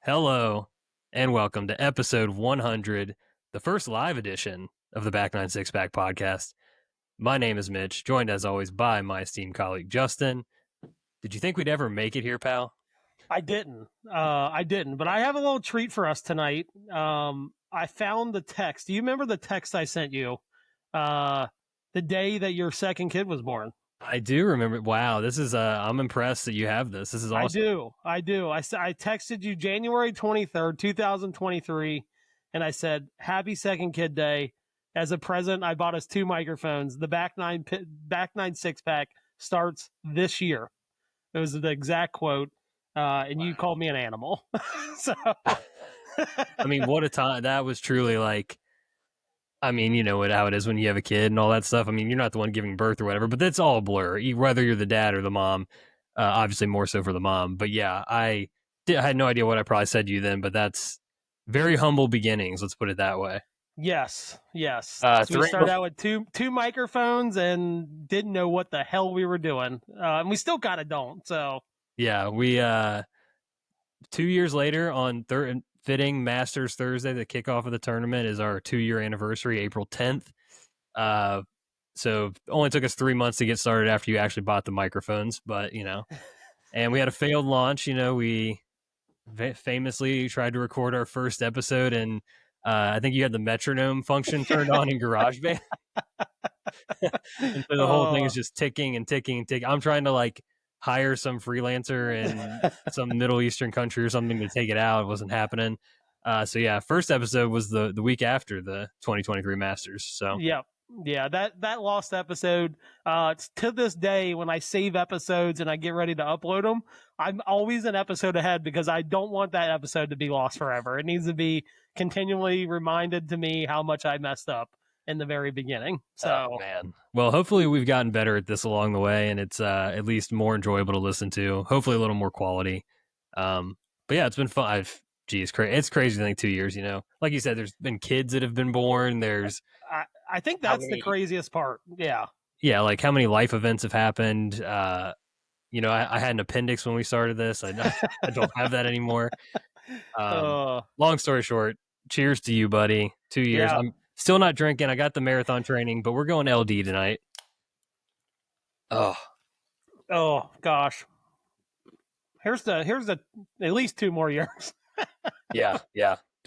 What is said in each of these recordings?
Hello, and welcome to episode 100, the first live edition of the Back Nine Six Pack podcast. My name is Mitch, joined as always by my esteemed colleague Justin. Did you think we'd ever make it here, pal? I didn't. But I have a little treat for us tonight. I found the text. Do you remember the text I sent you the day that your second kid was born? I do remember. Wow, this is, I'm impressed that you have this. This is awesome. I do. I texted you January 23rd, 2023, and I said, Happy Second Kid Day. As a present, I bought us 2 microphones. The Back Nine Six Pack starts this year. It was the exact quote. And you called me an animal. So, I mean, what a time. That was truly like, I mean, you know how it is when you have a kid and all that stuff. I mean, you're not the one giving birth or whatever, but that's all a blur, whether you're the dad or the mom. Obviously, more so for the mom. But yeah, I had no idea what I probably said to you then, but that's very humble beginnings. Let's put it that way. Yes. So we started out with two microphones and didn't know what the hell we were doing, and we still kind of don't. So yeah, we 2 years later on fitting Masters Thursday, the kickoff of the tournament is our 2-year anniversary, April 10th. So it only took us 3 months to get started after you actually bought the microphones, but and we had a failed launch. We famously tried to record our first episode, and I think you had the metronome function turned on in GarageBand. And so the whole thing is just ticking and ticking and ticking. I'm trying to hire some freelancer in some Middle Eastern country or something to take it out. It wasn't happening. So yeah, first episode was the week after the 2023 Masters. So yeah, that lost episode. It's to this day when I save episodes and I get ready to upload them, I'm always an episode ahead because I don't want that episode to be lost forever. It needs to be continually reminded to me how much I messed up in the very beginning. So, oh, man. Well, hopefully we've gotten better at this along the way, and it's at least more enjoyable to listen to. Hopefully a little more quality. But yeah, it's been fun. It's crazy to think 2 years. Like you said, there's been kids that have been born. There's I think that's the craziest part. Yeah. Yeah, like how many life events have happened. I had an appendix when we started this. I don't have that anymore. Long story short, cheers to you, buddy. 2 years. Yeah. I'm still not drinking. I got the marathon training, but we're going LD tonight. Oh gosh. Here's the at least 2 more years. Yeah.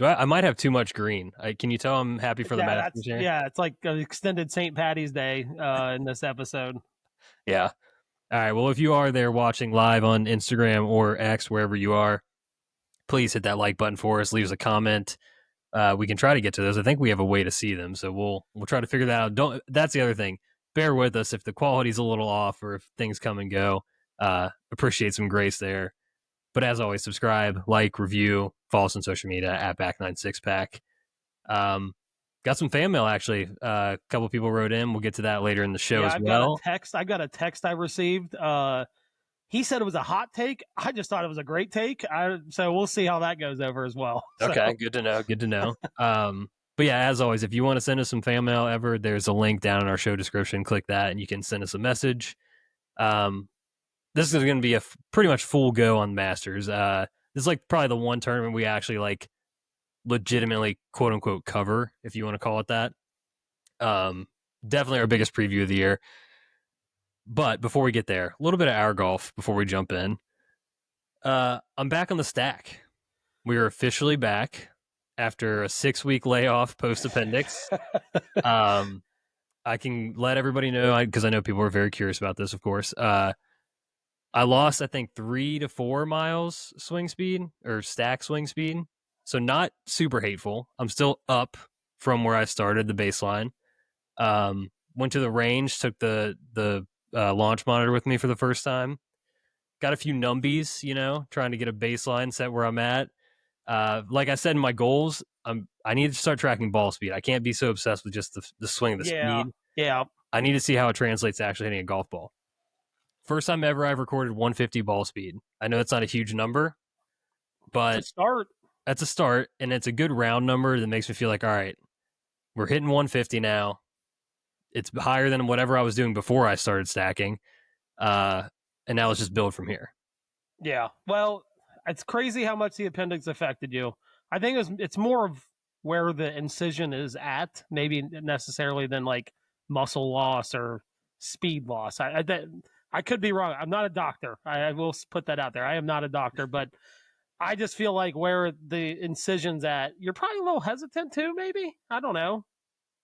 I might have too much green. Can you tell I'm happy for the Masters here? Yeah, it's like an extended St. Patty's Day in this episode. Yeah. All right. Well, if you are there watching live on Instagram or X, wherever you are, please hit that like button for us. Leave us a comment. We can try to get to those. I think we have a way to see them, so we'll try to figure that out. That's the other thing. Bear with us if the quality's a little off or if things come and go. Appreciate some grace there. But as always, subscribe, like, review, follow us on social media at Back96Pack. Got some fan mail, actually. A couple of people wrote in. We'll get to that later in the show as well. I got a text I received. He said it was a hot take. I just thought it was a great take. So we'll see how that goes over as well. Okay, good to know. But yeah, as always, if you want to send us some fan mail ever, there's a link down in our show description. Click that and you can send us a message. This is going to be a pretty much full go on Masters. This is probably the one tournament we actually legitimately quote unquote cover, if you want to call it that. Definitely our biggest preview of the year. But before we get there, a little bit of our golf before we jump in. I'm back on the stack. We are officially back after a 6-week layoff post-appendix. I can let everybody know, because I know people are very curious about this, of course. I lost, I think, 3 to 4 miles swing speed or stack swing speed. So not super hateful. I'm still up from where I started, the baseline. Went to the range, took the launch monitor with me for the first time. Got a few numbies, trying to get a baseline set where I'm at. Like I said in my goals, I need to start tracking ball speed. I can't be so obsessed with just the swing of the speed. Yeah. I need to see how it translates to actually hitting a golf ball. First time ever I've recorded 150 ball speed. I know that's not a huge number, but that's a start, and it's a good round number that makes me feel like, all right, we're hitting 150 now. It's higher than whatever I was doing before I started stacking. And now let's just build from here. Yeah. Well, It's crazy how much the appendix affected you. I think it's more of where the incision is at, maybe necessarily than like muscle loss or speed loss. I could be wrong. I'm not a doctor. I will put that out there. I am not a doctor, but I just feel like where the incision's at, you're probably a little hesitant too. Maybe I don't know.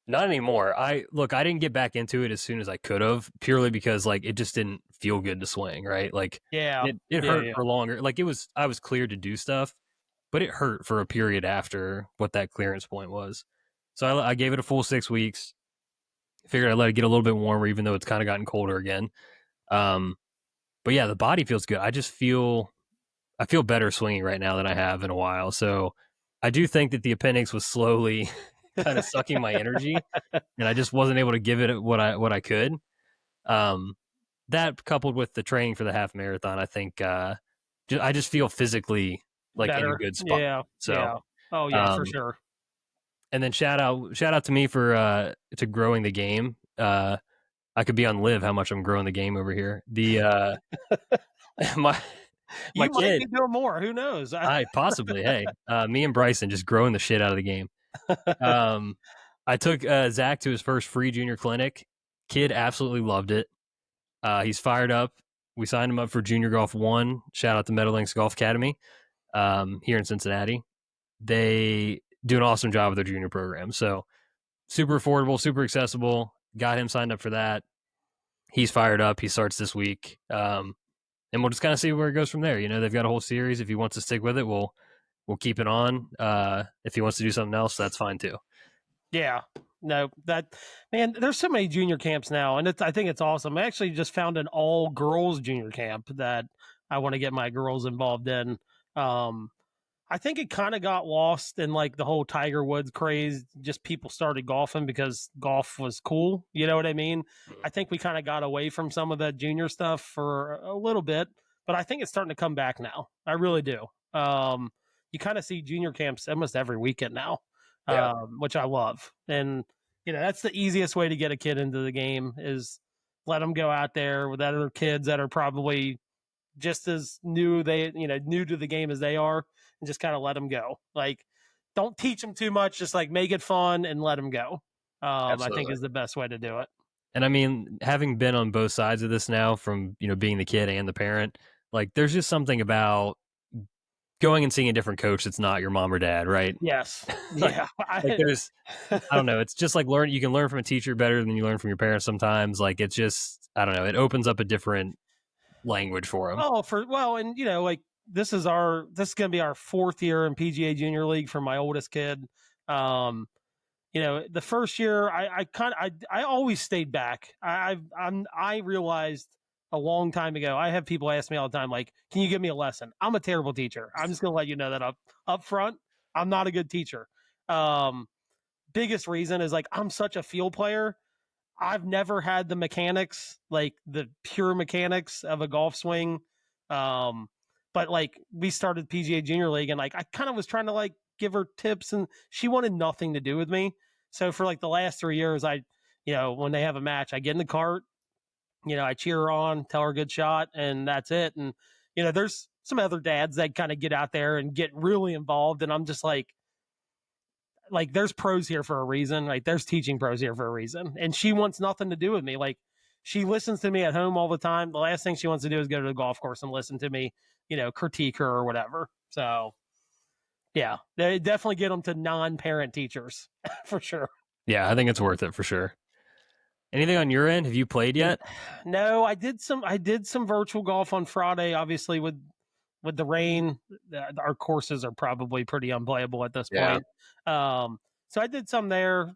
Not anymore. I didn't get back into it as soon as I could have, purely because like it just didn't feel good to swing, right? Like Yeah, it yeah, hurt yeah. for longer. Like I was cleared to do stuff, but it hurt for a period after what that clearance point was. So I gave it a full 6 weeks. Figured I'd let it get a little bit warmer, even though it's kind of gotten colder again. Um, but yeah, the body feels good. I feel better swinging right now than I have in a while. So I do think that the appendix was slowly kind of sucking my energy, and I just wasn't able to give it what I could. Um, that coupled with the training for the half marathon, I think I just feel physically like in a Better. good spot. Yeah, So, yeah. Oh yeah, for um, sure. and then shout out to me for to growing the game. I could be on live how much I'm growing the game over here. The my my You might kid, be doing more. Who knows? I possibly hey, me and Bryson just growing the shit out of the game. Um, I took Zach to his first free junior clinic. Kid absolutely loved it. He's fired up. We signed him up for Junior Golf One. Shout out to Meadowlinks Golf Academy here in Cincinnati. They do an awesome job with their junior program. So super affordable, super accessible. Got him signed up for that. He's fired up. He starts this week. And we'll just kind of see where it goes from there. You know, they've got a whole series. If he wants to stick with it, we'll keep it on. If he wants to do something else, that's fine too. Yeah. No, that man, there's so many junior camps now, and I think it's awesome. I actually just found an all girls junior camp that I want to get my girls involved in. Um, I think it kind of got lost in like the whole Tiger Woods craze. Just people started golfing because golf was cool. You know what I mean? I think we kind of got away from some of the junior stuff for a little bit, but I think it's starting to come back now. I really do. You kind of see junior camps almost every weekend now, Yeah, which I love. And that's the easiest way to get a kid into the game is let them go out there with other kids that are probably just as new to the game as they are, and just kind of let them go. Like, don't teach them too much, just like make it fun and let them go. I think absolutely. is the best way to do it. And I mean, having been on both sides of this now, from being the kid and the parent, like there's just something about going and seeing a different coach that's not your mom or dad, right? Yes. like, Yeah. like there's, I don't know. It's just like you can learn from a teacher better than you learn from your parents sometimes. Like it's just, I don't know. It opens up a different language for them. Oh, and like this is gonna be our fourth year in PGA Junior League for my oldest kid. Um, the first year I always stayed back. I realized a long time ago. I have people ask me all the time, like, "Can you give me a lesson?" I'm a terrible teacher. I'm just gonna let you know that up front. I'm not a good teacher. Um, Biggest reason is like I'm such a field player. I've never had the mechanics, like the pure mechanics of a golf swing. Um, but like we started PGA Junior League, and like I kind of was trying to like give her tips, and she wanted nothing to do with me. So for like the last 3 years, when they have a match, I get in the cart, I cheer her on, tell her good shot, and that's it. And there's some other dads that kind of get out there and get really involved, and I'm just like there's pros here for a reason. Like there's teaching pros here for a reason. And she wants nothing to do with me. Like she listens to me at home all the time. The last thing she wants to do is go to the golf course and listen to me, critique her or whatever. So yeah, they definitely get them to non-parent teachers for sure. Yeah, I think it's worth it for sure. Anything on your end? Have you played yet? No, I did some virtual golf on Friday, obviously with the rain. Our courses are probably pretty unplayable at this Yeah. point. So I did some there.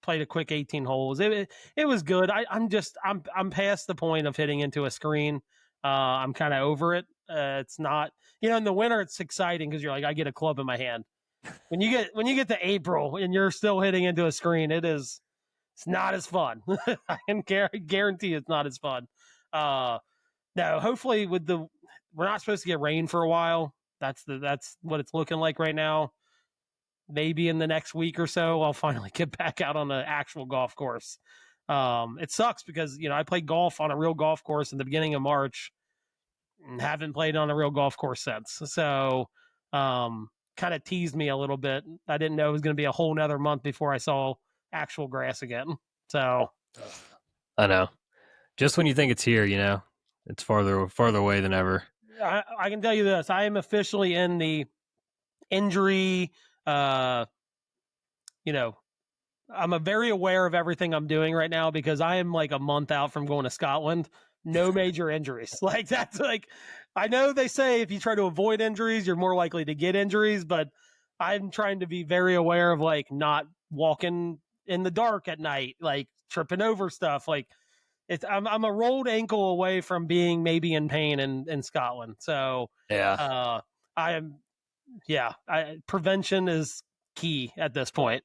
Played a quick 18 holes. It was good. I'm past the point of hitting into a screen. I'm kind of over it. It's not in the winter it's exciting because you're like I get a club in my hand. When you get to April and you're still hitting into a screen, it's not as fun. I can guarantee it's not as fun. No, hopefully we're not supposed to get rain for a while. That's what it's looking like right now. Maybe in the next week or so, I'll finally get back out on the actual golf course. It sucks because I played golf on a real golf course in the beginning of March. haven't played on a real golf course since. So, kind of teased me a little bit. I didn't know it was going to be a whole nother month before I saw actual grass again. So, I know. Just when you think it's here, it's farther away than ever. I can tell you this: I am officially in the injury. Uh, you know, I'm very aware of everything I'm doing right now because I am like a month out from going to Scotland. No major injuries. Like that's like I know they say if you try to avoid injuries, you're more likely to get injuries, but I'm trying to be very aware of like not walking in the dark at night, like tripping over stuff. Like I'm a rolled ankle away from being maybe in pain in Scotland. So Yeah. I am prevention is key at this point.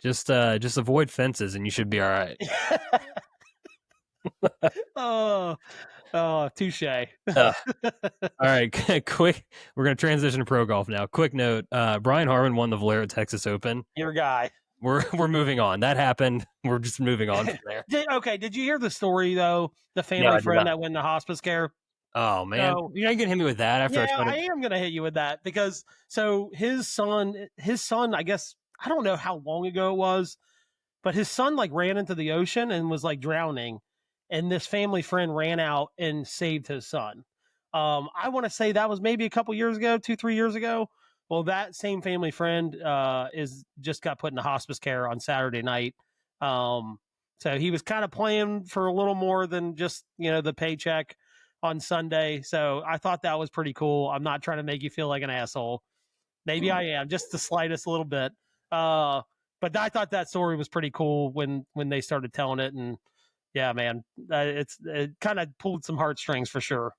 Just avoid fences and you should be all right. Oh, touche. All right, quick. We're gonna transition to pro golf now. Quick note: Brian Harmon won the Valero Texas Open. Your guy. We're moving on. That happened. We're just moving on from there. Did you hear the story though? The No, family I did friend not. that went into hospice care. Oh man, So you're not gonna hit me with that after I yeah, I started. am gonna hit you with that because so his son, I guess I don't know how long ago it was, but his son like ran into the ocean and was like drowning, and this family friend ran out and saved his son. I want to say that was maybe a couple years ago, 2-3 years ago. Well, that same family friend is just got put into hospice care on Saturday night. Um, so he was kind of playing for a little more than just the paycheck on Sunday. So I thought that was pretty cool. I'm not trying to make you feel like an asshole. Maybe I am, just the slightest little bit. But I thought that story was pretty cool when they started telling it, and yeah, man, it kind of pulled some heartstrings for sure.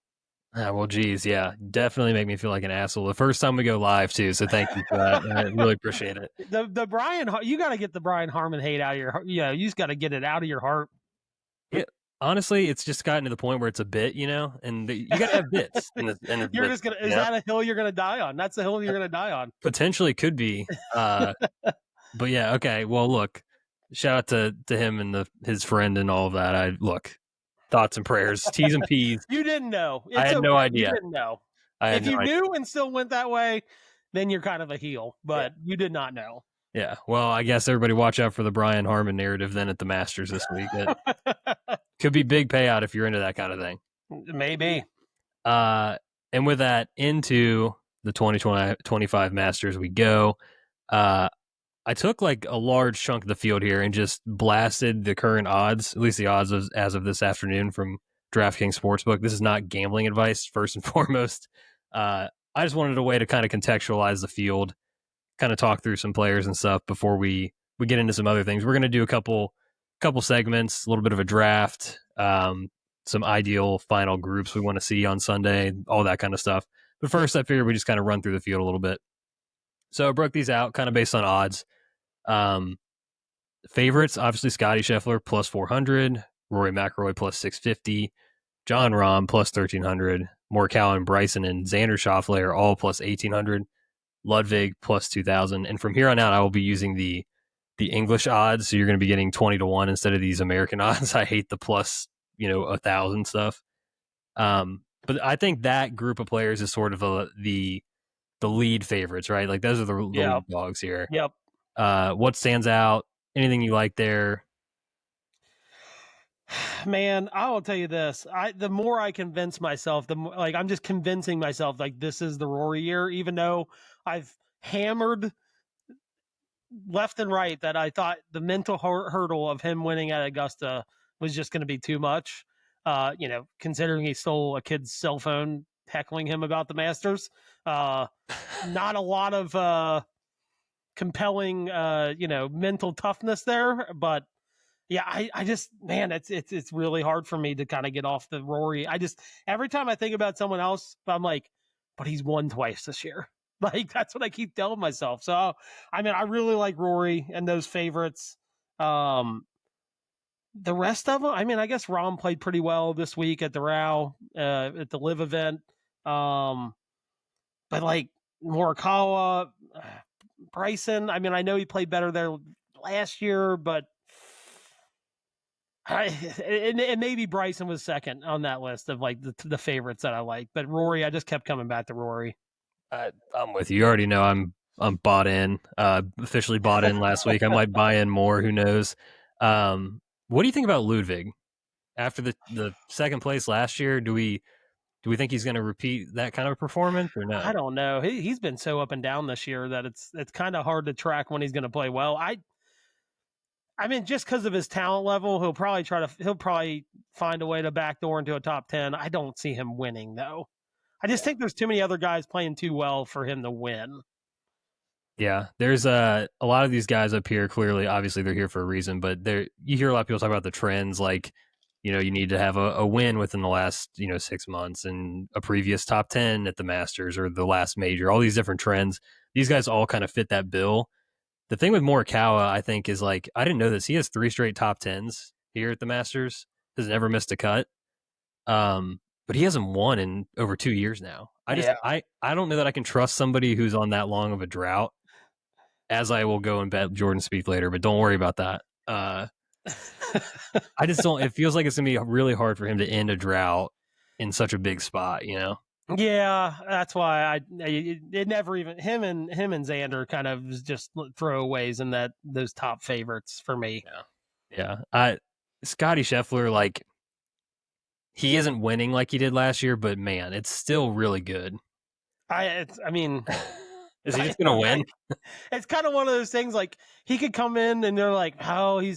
Well, geez, yeah, definitely make me feel like an asshole. The first time we go live too, so thank you for that. I really appreciate it. The Brian, you got to get the Brian Harmon hate out of your, you just got to get it out of your heart. Yeah, honestly, it's just gotten to the point where it's a bit, and you got to have bits You're just gonna, is that a hill you're gonna die on? That's the hill you're gonna die on. potentially could be. But yeah, okay. Well, look, shout out to him and his friend and all of that. Thoughts and prayers, T's and P's. You didn't know. I It's had okay. no You idea. didn't know. I had If no you idea. knew and still went that way, then you're kind of a heel. But you did not know. Yeah. Well, I guess everybody watch out for the Brian Harmon narrative then at the Masters this week. It could be big payout if you're into that kind of thing. Maybe. And with that, into the 2025 Masters we go. I took like a large chunk of the field here and just blasted the current odds, at least the odds as of this afternoon from DraftKings Sportsbook. This is not gambling advice, first and foremost. I just wanted a way to kind of contextualize the field, kind of talk through some players and stuff before we get into some other things. We're going to do a couple segments, a little bit of a draft, some ideal final groups we want to see on Sunday, all that kind of stuff. But first, I figured we just kind of run through the field a little bit. So I broke these out kind of based on odds. Favorites, obviously Scotty Scheffler plus 400, Rory McIlroy plus 650, John Rahm plus 1300, Morikawa, Bryson, and Xander Schauffele are all plus 1800, Ludwig plus 2000. And from here on out, I will be using the English odds. So you're going to be getting 20-1 instead of these American odds. I hate the plus, 1,000 stuff. But I think that group of players is sort of the lead favorites, right? Like those are the lead dogs here. Yep. What stands out? Anything you like there? Man, I will tell you this. The more I convince myself, the more like I'm just convincing myself like this is the Rory year, even though I've hammered left and right that I thought the mental hurdle of him winning at Augusta was just going to be too much. Considering he stole a kid's cell phone heckling him about the Masters. Not a lot of compelling mental toughness there, but yeah, I just, man, it's really hard for me to kind of get off the Rory. Every time I think about someone else, I'm like, but he's won twice this year. Like that's what I keep telling myself. So I mean, I really like Rory and those favorites. The rest of them, I mean, I guess Rahm played pretty well this week at the Row, at the Live event. But like Morikawa, Bryson, I mean, I know he played better there last year, but And maybe Bryson was second on that list of like the favorites that I like, but Rory, I just kept coming back to Rory. I'm with you. You already know I'm bought in. Officially bought in last week. I might buy in more. Who knows? What do you think about Ludwig after the second place last year? Do we think he's going to repeat that kind of performance or I no? don't know. He's been so up and down this year that it's kind of hard to track when he's going to play well. I mean, just because of his talent level, he'll probably find a way to backdoor into a top 10. I don't see him winning though. I just think there's too many other guys playing too well for him to win. Yeah, there's a lot of these guys up here. Clearly, obviously, they're here for a reason. But there, you hear a lot of people talk about the trends, like you need to have a win within the last 6 months and a previous top 10 at the Masters or the last major. All these different trends. These guys all kind of fit that bill. The thing with Morikawa, I think, is like I didn't know this. He has 3 straight top 10s here at the Masters. Has never missed a cut. But he hasn't won in over 2 years now. Yeah. I don't know that I can trust somebody who's on that long of a drought as I will go and bet Jordan Spieth later, but don't worry about that. I just don't. It feels like it's gonna be really hard for him to end a drought in such a big spot. Yeah, that's why it never even him and Xander kind of was just throwaways in those top favorites for me. Yeah. Scotty Scheffler, like he isn't winning like he did last year, but man, it's still really good. I mean, Is he just gonna win? It's kind of one of those things like he could come in and they're like, oh, he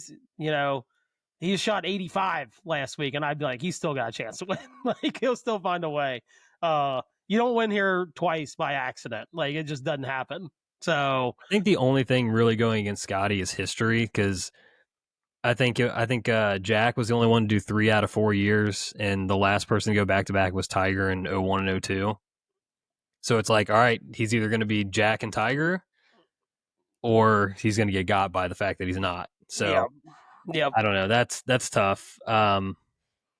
shot 85 last week, and I'd be like, he's still got a chance to win. Like he'll still find a way. You don't win here twice by accident. Like it just doesn't happen. So I think the only thing really going against Scotty is history because I think Jack was the only one to do 3 out of 4 years, and the last person to go back to back was Tiger in 01 and 02. So it's like, all right, he's either going to be Jack and Tiger, or he's going to get got by the fact that he's not. So yeah. I don't know. That's tough. But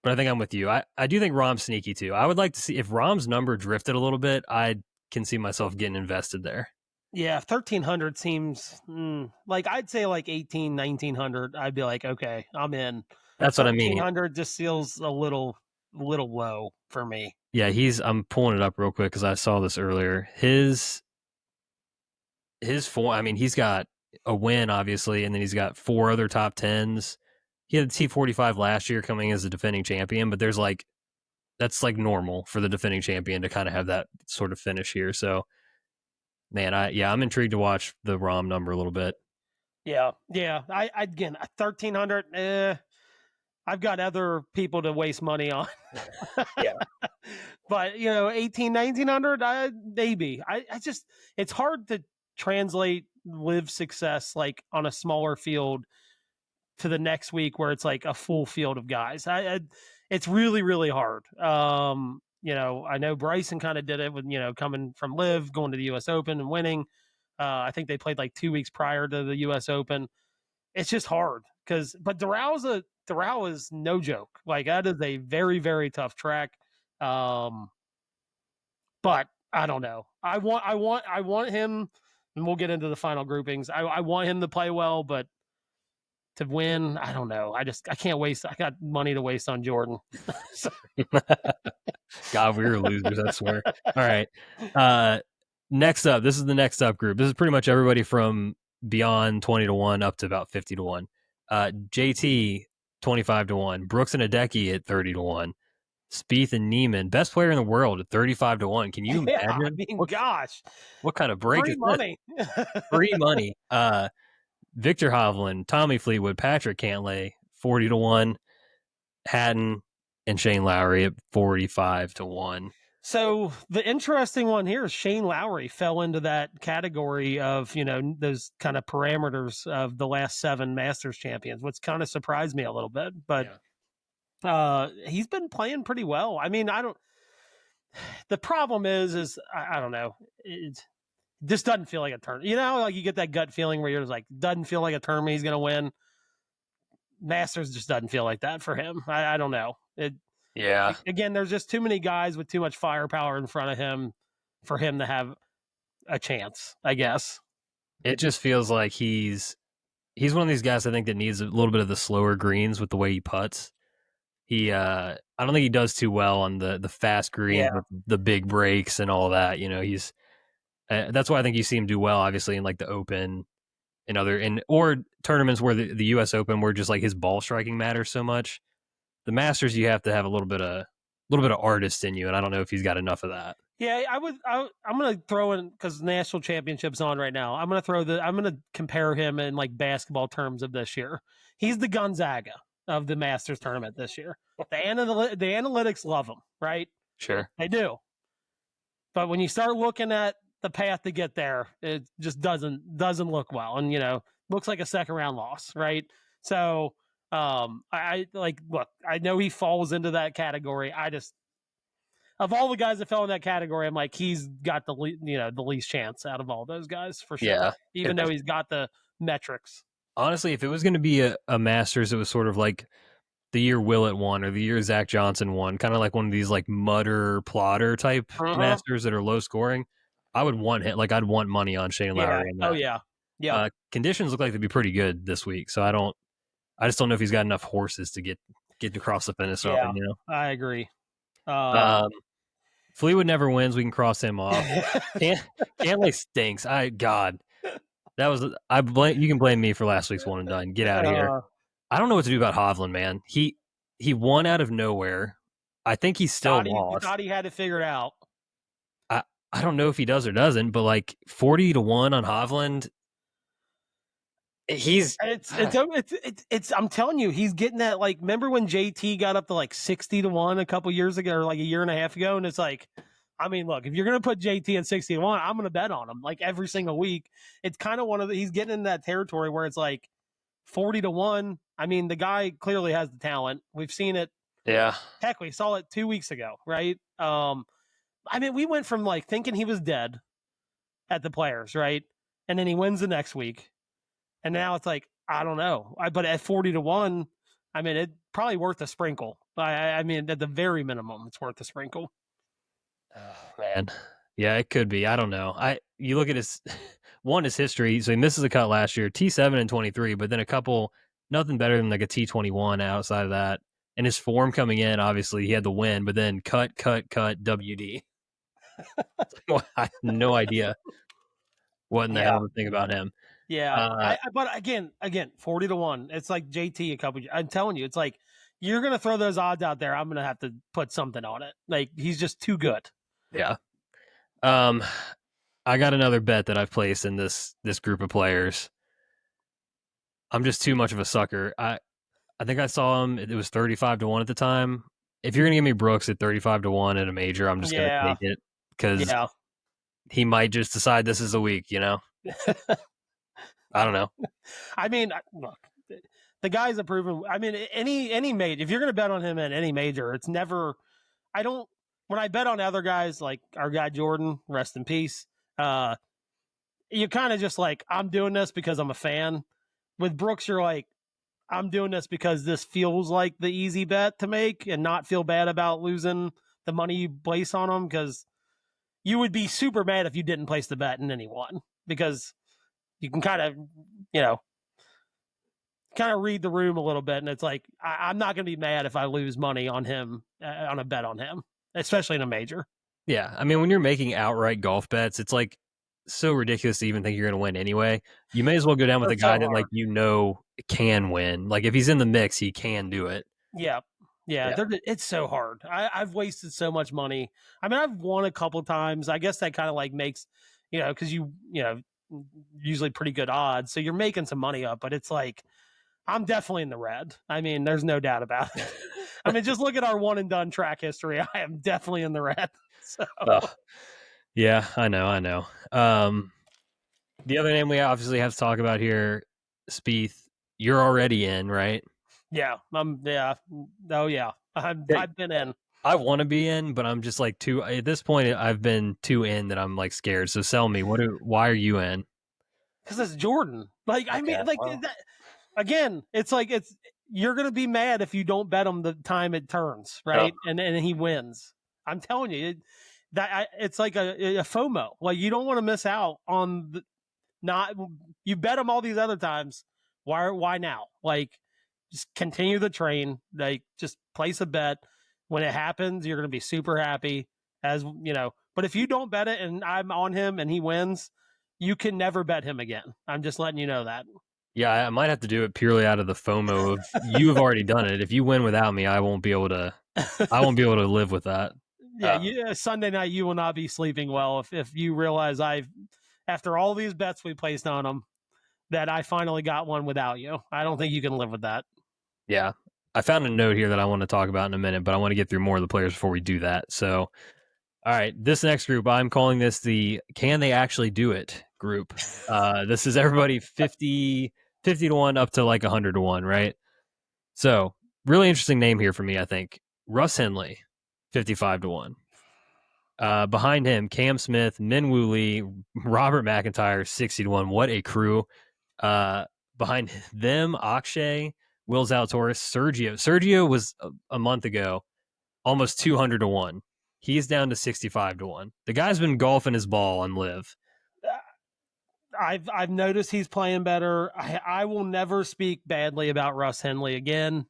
I think I'm with you. I do think Rom's sneaky too. I would like to see if Rom's number drifted a little bit. I can see myself getting invested there. Yeah, 1,300 seems like I'd say like 18, 1,900. I'd be like, okay, I'm in. That's what I mean. 1,300 just feels a little low for me. Yeah, I'm pulling it up real quick because I saw this earlier. His form. I mean, he's got a win obviously, and then he's got 4 other top 10s. He had the T45 last year coming as the defending champion, but that's like normal for the defending champion to kind of have that sort of finish here. So man, I'm intrigued to watch the Rom number a little bit. Yeah. I again 1,300. I've got other people to waste money on. Yeah. But 18, 1,900, maybe. I just it's hard to translate live success like on a smaller field to the next week where it's like a full field of guys. It's really really hard. I know Bryson kind of did it with coming from live, going to the U.S. Open and winning. I think they played like 2 weeks prior to the U.S. Open. It's just hard but Doral is no joke. Like that is a very very tough track. But I don't know. I want him, and we'll get into the final groupings. I want him to play well, but to win, I don't know. I can't waste. I got money to waste on Jordan. God, we were losers, I swear. All right. Next up, this is the next up group. This is pretty much everybody from beyond 20 to 1 up to about 50 to 1. JT 25 to 1. Brooks and Hideki at 30 to 1. Spieth and Neiman, best player in the world at 35 to 1. Can you imagine? I mean, gosh. What kind of break Free is money. this? Free money. Victor Hovland, Tommy Fleetwood, Patrick Cantlay, 40 to 1. Hatton and Shane Lowry at 45 to 1. So the interesting one here is Shane Lowry fell into that category of, those kind of parameters of the last 7 Masters champions, which kind of surprised me a little bit. But he's been playing pretty well. I mean, the problem is I don't know. It just doesn't feel like a tournament. Like you get that gut feeling where you're just like, doesn't feel like a tournament he's going to win. Masters just doesn't feel like that for him. I don't know. Again, there's just too many guys with too much firepower in front of him for him to have a chance, I guess. It just feels like he's he's one of these guys I think that needs a little bit of the slower greens with the way he putts. I don't think he does too well on the fast greens Yeah. with the big breaks and all that. He's that's why I think you see him do well, obviously in like the Open and other and or tournaments where the U.S. Open where just like his ball striking matters so much. The Masters, you have to have a little bit of artist in you, and I don't know if he's got enough of that. Yeah, I'm gonna throw in because national championship's on right now. I'm gonna compare him in like basketball terms of this year. He's the Gonzaga of the Masters tournament this year. The analytics love him, right? Sure. They do. But when you start looking at the path to get there, it just doesn't look well, and looks like a second round loss, right? So I like look. I know he falls into that category. I just of all the guys that fell in that category, I'm like he's got the least chance out of all those guys for sure. Yeah. Even though he's got the metrics. Honestly, if it was going to be a Masters, it was sort of like the year Willett won or the year Zach Johnson won, kind of like one of these like mudder plotter type Uh-huh. Masters that are low scoring. I would want hit like I'd want money on Shane Yeah. Lowry in Oh that. yeah. Yep. Conditions look like they'd be pretty good this week, so I just don't know if he's got enough horses to get across the finish Yeah. line. I agree. Um, Fleetwood never wins. We can cross him off. Can Cantlay stinks. God, that was I blame you can blame me for last week's one and done. Get out of here. uh, I don't know what to do about Hovland, man. He won out of nowhere. I think he's still lost. thought he had it figured out. I I don't know if he does or doesn't, but like 40-1 on Hovland, he's It's I'm telling you, he's getting that like remember when JT got up to like 60-1 a couple years ago or like a year and a half ago, and it's like I mean, look, if you're gonna put JT at 60-1, I'm gonna bet on him like every single week. It's kind of he's getting in that territory where it's like 40-1. I mean, the guy clearly has the talent. We've seen it. yeah. Heck, we saw it 2 weeks ago, right? I mean, we went from like thinking he was dead at the Players, right? And then he wins the next week. And now it's like, I don't know. But at 40-1, I mean, it's probably worth a sprinkle. I mean, at the very minimum, it's worth a sprinkle. Oh, man. Yeah, it could be. I don't know. You look at his his history. So he misses a cut last year, T7 and 23, but then a couple nothing better than like a T21 outside of that. And his form coming in, obviously, he had the win, but then cut, WD. I have no idea what in the hell to think about him. Yeah. Uh, But again, 40-1. It's like JT I'm telling you, it's like you're gonna throw those odds out there. I'm gonna have to put something on it. Like he's just too good. yeah. I got another bet that I've placed in this group of players. I'm just too much of a sucker. I think I saw him. It was 35-1 at the time. If you're gonna give me Brooks at 35-1 at a major, I'm just gonna take it because Yeah. he might just decide this is the week. I don't know. I mean, look, the guy's a proven. I mean, any major. If you're going to bet on him at any major, it's never. I don't. When I bet on other guys like our guy Jordan, rest in peace. You kind of just like I'm doing this because I'm a fan. With Brooks, you're like I'm doing this because this feels like the easy bet to make and not feel bad about losing the money you place on him because you would be super mad if you didn't place the bet in anyone because you can kind of, you know, read the room a little bit. And it's like, I'm not going to be mad if I lose money on him, on a bet on him, especially in a major. Yeah, I mean, when you're making outright golf bets, it's like so ridiculous to even think you're going to win anyway. You may as well go down with a That's guy so that hard. can win. Like if he's in the mix, he can do it. Yeah. Yeah. Yeah. It's so hard. I've wasted so much money. I mean, I've won a couple times. I guess that kind of like makes, because usually pretty good odds. So you're making some money up, but it's like, I'm definitely in the red. I mean, there's no doubt about it. I mean, just look at our one and done track history. I am definitely in the red. So Yeah, I know. The other name we obviously have to talk about here, Spieth. You're already in, right? yeah, oh yeah, I've been in I want to be in, but I'm just like too. At this point, I've been too in that I'm like scared. So sell me. Why are you in? because it's Jordan. Like I mean, like that, again, it's like you're gonna be mad if you don't bet him the time it turns right, and he wins. I'm telling you it's like a FOMO. Like you don't want to miss out on not you bet him all these other times, Why now? Like, just continue the train. Like, just place a bet. When it happens, you're going to be super happy. As you know, but if you don't bet it and I'm on him and he wins, you can never bet him again. I'm just letting you know that. Yeah, I might have to do it purely out of the FOMO of you have already done it. If you win without me, I won't be able to. I won't be able to live with that. Yeah, Sunday night you will not be sleeping well if you realize I've after all these bets we placed on him that I finally got one without you. I don't think you can live with that. Yeah. I found a note here that I want to talk about in a minute, but I want to get through more of the players before we do that. So, all right, this next group, I'm calling this the Can They Actually Do It group. This is everybody 50 to 1 up to like 100 to 1, right? So, really interesting name here for me, I think. Russ Henley, 55 to 1. Behind him, Cam Smith, Minwoo Lee, Robert McIntyre, 60 to 1. What a crew. Behind them, Akshay, Will Zalatoris, Sergio. Sergio was a month ago almost 200 to 1. He's down to 65 to 1. The guy's been golfing his ball on live. I've noticed he's playing better. I will never speak badly about Russ Henley again.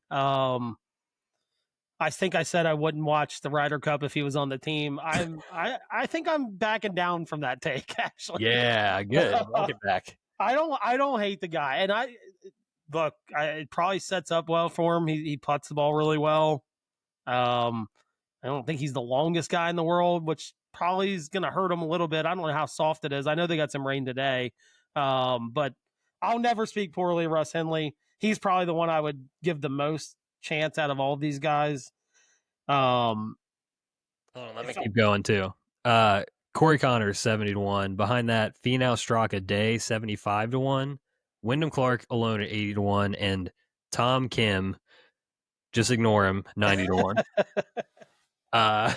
I think I said I wouldn't watch the Ryder Cup if he was on the team. I think I'm backing down from that take actually. Yeah, good. Walk it back. I don't hate the guy, and it probably sets up well for him. He putts the ball really well. I don't think he's the longest guy in the world, which probably is going to hurt him a little bit. I don't know how soft it is. I know they got some rain today, but I'll never speak poorly of Russ Henley. He's probably the one I would give the most chance out of all of these guys. Hold on, let me keep going too. Corey Connors, 70 to 1. Behind that, Finau Straka Day, 75 to 1. Wyndham Clark alone at 80 to 1. And Tom Kim, just ignore him, 90 to 1.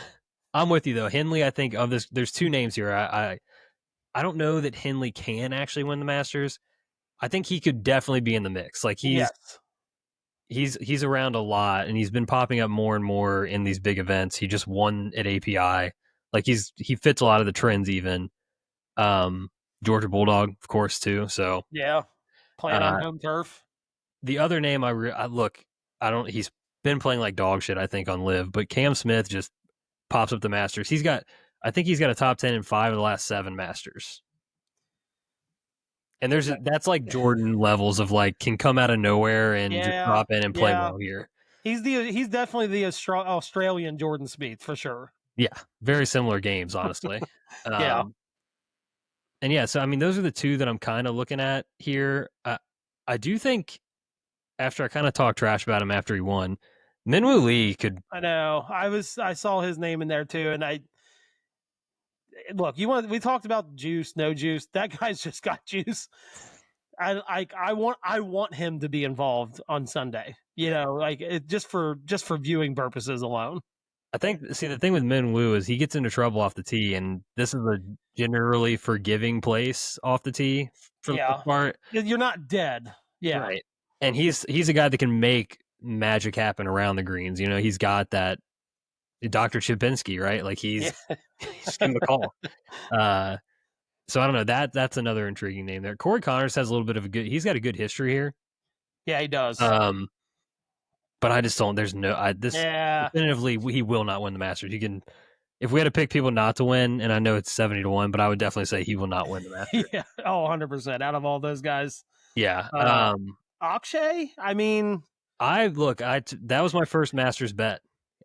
I'm with you though. Henley, I think of this. There's two names here. I don't know that Henley can actually win the Masters. I think he could definitely be in the mix. Like yes. he's around a lot, and he's been popping up more and more in these big events. He just won at API. Like he fits a lot of the trends even. Georgia Bulldog, of course, too. So yeah, playing on home turf. The other name he's been playing like dog shit, I think, on live, but Cam Smith just pops up the Masters. I think he's got a top 10 in 5 of the last 7 Masters. And that's like Jordan levels of like can come out of nowhere and just drop in and play well here. He's definitely the Australian Jordan Spieth for sure. Yeah, very similar games, honestly. Yeah. And yeah, so I mean, those are the two that I'm kind of looking at here. I do think after I kind of talked trash about him after he won, Minwoo Lee could. I know. I saw his name in there too, and we talked about juice, no juice. That guy's just got juice. I want him to be involved on Sunday. You know, like just for viewing purposes alone. I think the thing with Minwoo is he gets into trouble off the tee, and this is a generally forgiving place off the tee for the most part. You're not dead. Yeah. Right. And he's a guy that can make magic happen around the greens. You know, he's got that Dr. Chipinski, right? Like he's give him a call. So I don't know. That's another intriguing name there. Corey Connors has a little bit of he's got a good history here. Yeah, he does. But I just don't. Definitively he will not win the Masters. You can, if we had to pick people not to win, and I know it's 70 to 1, but I would definitely say he will not win the Masters. Yeah, 100% out of all those guys. Yeah. Akshay, I mean, that was my first Masters bet.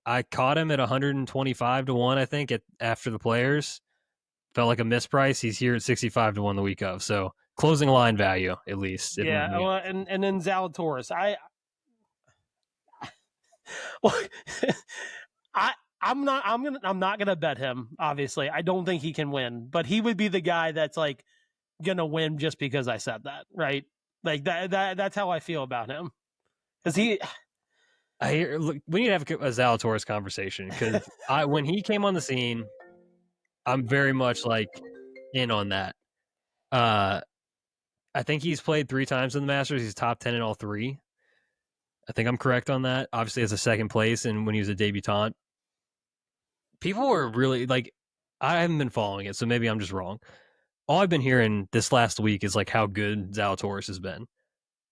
I caught him at 125 to 1, I think, after the Players. Felt like a misprice. He's here at 65 to 1 the week of. So closing line value, at least. Yeah. Well, and then Zalatoris. I'm not gonna bet him, obviously. I don't think he can win, but he would be the guy that's like gonna win just because I said that, right? Like that's how I feel about him. Because we need to have a Zalatoris conversation because when he came on the scene, I'm very much like in on that. I think he's played 3 times in the Masters. He's top 10 in all 3. I think I'm correct on that. Obviously, as a second place, and when he was a debutant, people were really like, I haven't been following it, so maybe I'm just wrong. All I've been hearing this last week is like how good Zalatoris has been.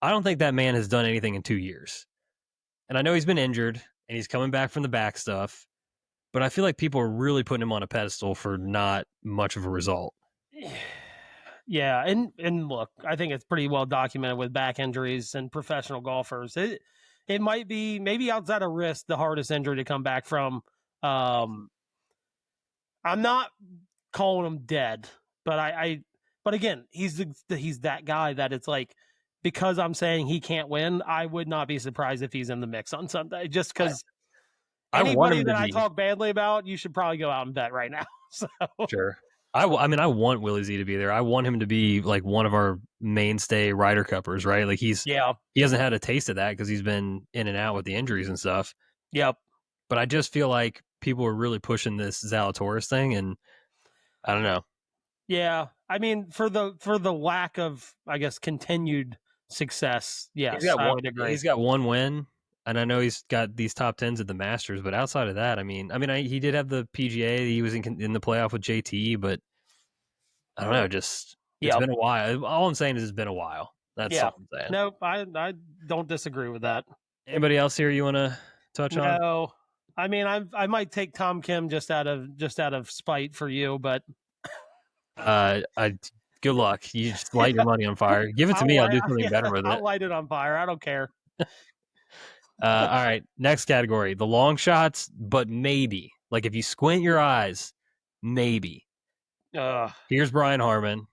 I don't think that man has done anything in 2 years. And I know he's been injured and he's coming back from the back stuff, but I feel like people are really putting him on a pedestal for not much of a result. Yeah, and look, I think it's pretty well documented with back injuries and professional golfers. It might be maybe outside of wrist the hardest injury to come back from. Um, I'm not calling him dead, but but again, he's that guy that it's like because I'm saying he can't win, I would not be surprised if he's in the mix on Sunday. Just I, because I want anybody him to that I be talk badly about, you should probably go out and bet right now. So sure. I mean, I want Willie Z to be there. I want him to be like one of our mainstay Ryder Cuppers, right? Like yeah, he hasn't had a taste of that because he's been in and out with the injuries and stuff. yep. But I just feel like people are really pushing this Zalatoris thing, and I don't know. Yeah, I mean, for the lack of, I guess, continued success, yes, I would agree. He's got one win, and I know he's got these top tens at the Masters. But outside of that, he did have the PGA. He was in the playoff with JT, but I don't know. Just it's Yep. been a while. All I'm saying is it's been a while. That's Yeah. all I'm saying. Nope. I don't disagree with that. Anybody else here you want to touch on? No. I mean, I might take Tom Kim just out of spite for you, but I good luck. You just light your money on fire. Give it to me. I'll do something better with I'll it. light it on fire. I don't care. All right, next category: the long shots, but maybe. Like if you squint your eyes, maybe. Here's Brian Harmon,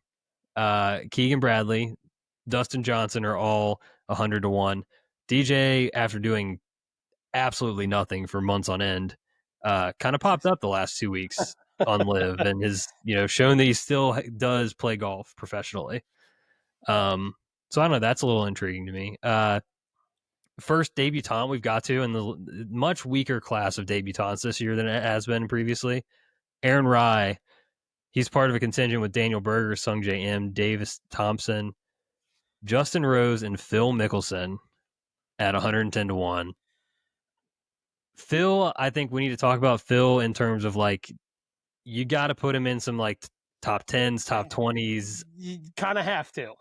Keegan Bradley, Dustin Johnson are all 100 to 1. DJ, after doing absolutely nothing for months on end, kind of popped up the last 2 weeks on Live and has shown that he still does play golf professionally. So I don't know. That's a little intriguing to me. First debutant we've got to in the much weaker class of debutants this year than it has been previously. Aaron Rye, he's part of a contingent with Daniel Berger, Sung J M, Davis Thompson, Justin Rose, and Phil Mickelson at 110 to 1. Phil, I think we need to talk about Phil in terms of like you got to put him in some like top 10s, top 20s. You kind of have to.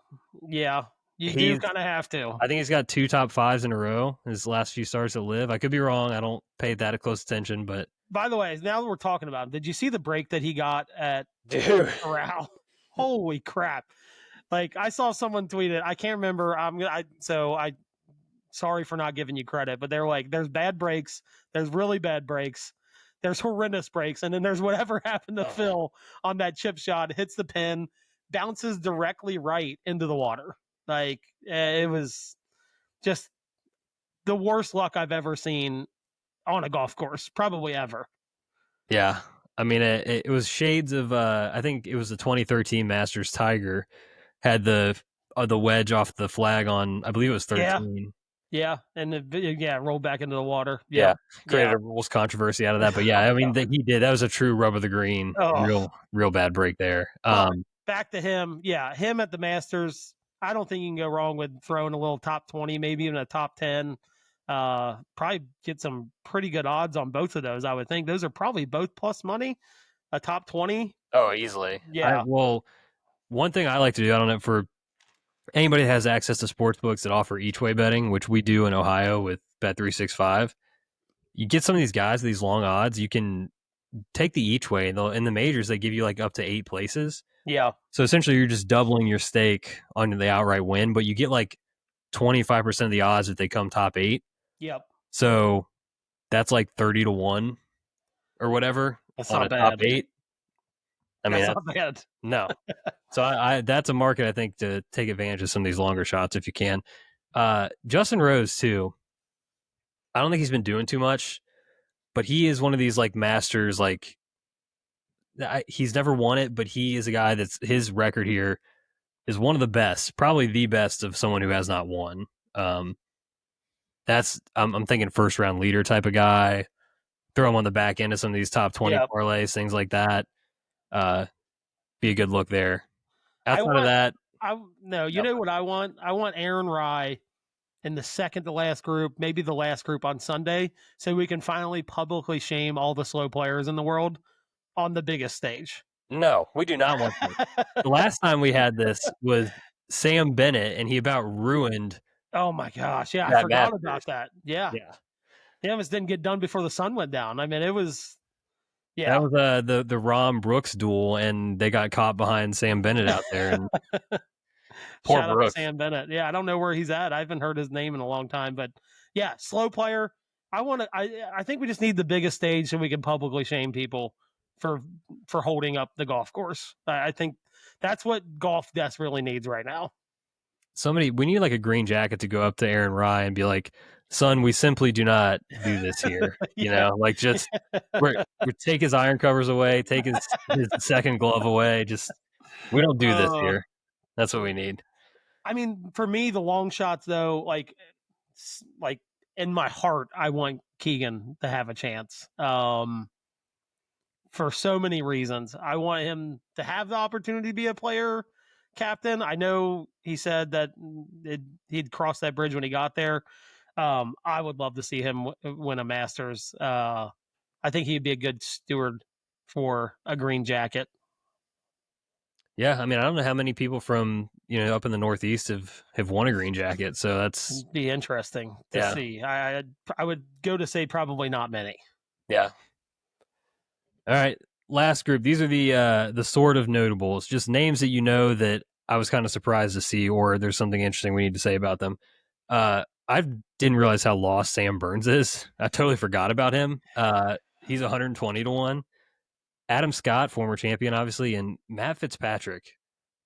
Yeah, you do He's kind of have to. I think he's got 2 top 5s in a row in his last few starts at Live. I could be wrong. I don't pay that close attention, but By the way, now that we're talking about him, did you see the break that he got at dude, Corral? Holy crap! Like I saw someone tweet it. I can't remember. I sorry for not giving you credit, but they're like, there's bad breaks, there's really bad breaks, there's horrendous breaks, and then there's whatever happened to Phil on that chip shot, hits the pin, bounces directly right into the water. Like it was just the worst luck I've ever seen on a golf course, probably ever. yeah. I mean, it was shades of. I think it was the 2013 Masters. Tiger had the wedge off the flag on. I believe it was 13. Yeah, and rolled back into the water. Yeah, Yep. created a rules controversy out of that. But yeah, I mean, he did. That was a true rub of the green. Oh. Real bad break there. Back to him. Yeah, him at the Masters. I don't think you can go wrong with throwing a little top 20, maybe even a top 10. Probably get some pretty good odds on both of those, I would think. Those are probably both plus money. A top 20. Oh, easily. Yeah. Well, one thing I like to do, I don't know, for anybody that has access to sports books that offer each way betting, which we do in Ohio with Bet365, you get some of these guys, these long odds, you can take the each way. In the majors, they give you like up to 8 places. Yeah. So essentially, you're just doubling your stake on the outright win, but you get like 25% of the odds if they come top 8. Yep. So that's like 30 to 1 or whatever That's on not a bad. top 8. I mean, that's not bad. No. So I that's a market I think to take advantage of some of these longer shots if you can. Justin Rose too. I don't think he's been doing too much, but he is one of these like masters. Like he's never won it, but he is a guy that's his record here is one of the best, probably the best of someone who has not won. That's I'm thinking first round leader type of guy. Throw him on the back end of some of these top 20 parlays, things like that. Be a good look there. Outside of that, you know what I want? I want Aaron Rye in the second to last group, maybe the last group on Sunday, so we can finally publicly shame all the slow players in the world on the biggest stage. No, we do not want that. The last time we had this was Sam Bennett, and he about ruined Oh my gosh, yeah, I That forgot Masters. about that. Yeah, Yeah. the Evans didn't get done before the sun went down. I mean, it was That yeah. was the Rom Brooks duel, and they got caught behind Sam Bennett out there, and poor Shout out to Brooks. Sam Bennett. Yeah, I don't know where he's at. I haven't heard his name in a long time, but yeah, slow player. I want to. I think we just need the biggest stage so we can publicly shame people for holding up the golf course. I think that's what golf desperately needs right now. We need like a green jacket to go up to Aaron Rye and be like, son, we simply do not do this here. Yeah. Like just we take his iron covers away, take his second glove away. Just we don't do this Uh, here. That's what we need. I mean, for me, the long shots though, like in my heart, I want Keegan to have a chance. For so many reasons. I want him to have the opportunity to be a player captain. I know he said that he'd cross that bridge when he got there. I would love to see him win a Masters. I think he'd be a good steward for a green jacket. Yeah, I mean, I don't know how many people from up in the Northeast have won a green jacket. So that's Be interesting to yeah, see. I would go to say probably not many. yeah. All right, last group. These are the sort of notables, just names that that I was kind of surprised to see, or there's something interesting we need to say about them. I didn't realize how lost Sam Burns is. I totally forgot about him. He's 120 to 1. Adam Scott, former champion, obviously, and Matt Fitzpatrick,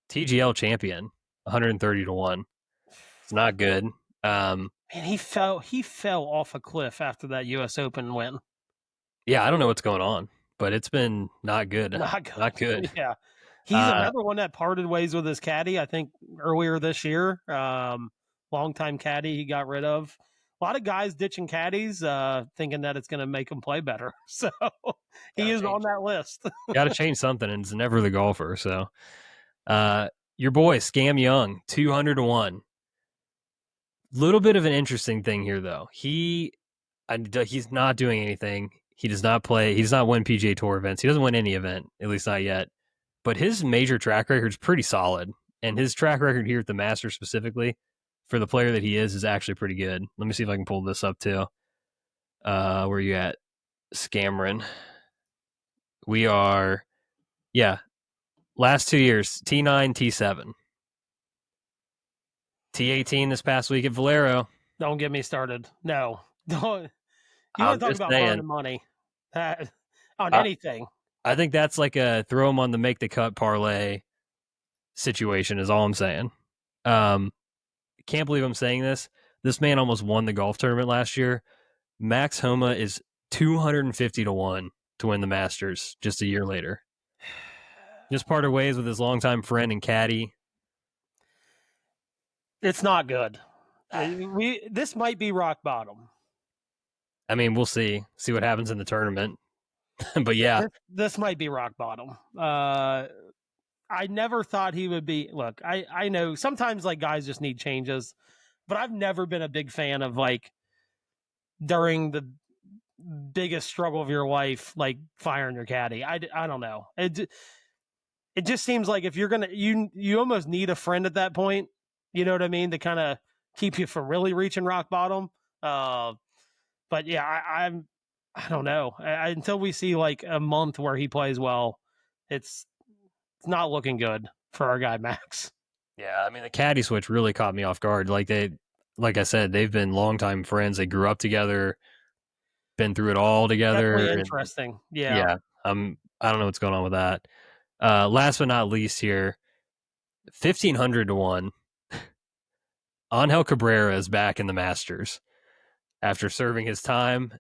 TGL champion, 130 to 1. It's not good. Man, he fell off a cliff after that US Open win. Yeah, I don't know what's going on, but it's been not good. Not Not good. good. Yeah. He's Uh, another one that parted ways with his caddy, I think, earlier this year. Longtime caddy he got rid of. A lot of guys ditching caddies, thinking that it's going to make them play better. So he gotta is on change. that list. Gotta change something, and it's never the golfer. So, your boy Scam Young, 200 to 1. Little bit of an interesting thing here, though. He's not doing anything. He does not play. He does not win PGA Tour events. He doesn't win any event, at least not yet. But his major track record is pretty solid, and his track record here at the Masters specifically, for the player that he is actually pretty good. Let me see if I can pull this up too. Where are you at, Scamron? We are, yeah. Last 2 years, T9, T7, T18 this past week at Valero. Don't get me started. No. Don't. You I'm want to talk just about saying. burning money on I, anything. I think that's like a throw him on the make the cut parlay situation. Is all I'm saying. Um, can't believe I'm saying this. This man almost won the golf tournament last year. Max Homa is 250 to 1 to win the Masters just a year later. Just parted ways with his longtime friend and caddy. It's not good. This might be rock bottom. I mean, we'll see. See what happens in the tournament. But yeah, This might be rock bottom. I never thought he would be. Look, I know sometimes like guys just need changes, but I've never been a big fan of like during the biggest struggle of your life, like firing your caddy. I don't know. It just seems like if you're gonna you almost need a friend at that point. You know what I mean, to kind of keep you from really reaching rock bottom. But yeah, I don't know. Until we see like a month where he plays well, it's not looking good for our guy Max. yeah. I mean, the caddy switch really caught me off guard. Like I said, they've been longtime friends. They grew up together, been through it all together, Definitely and interesting. Yeah. yeah, I don't know what's going on with that. Last but not least, here, 1,500 to 1. Angel Cabrera is back in the Masters after serving his time.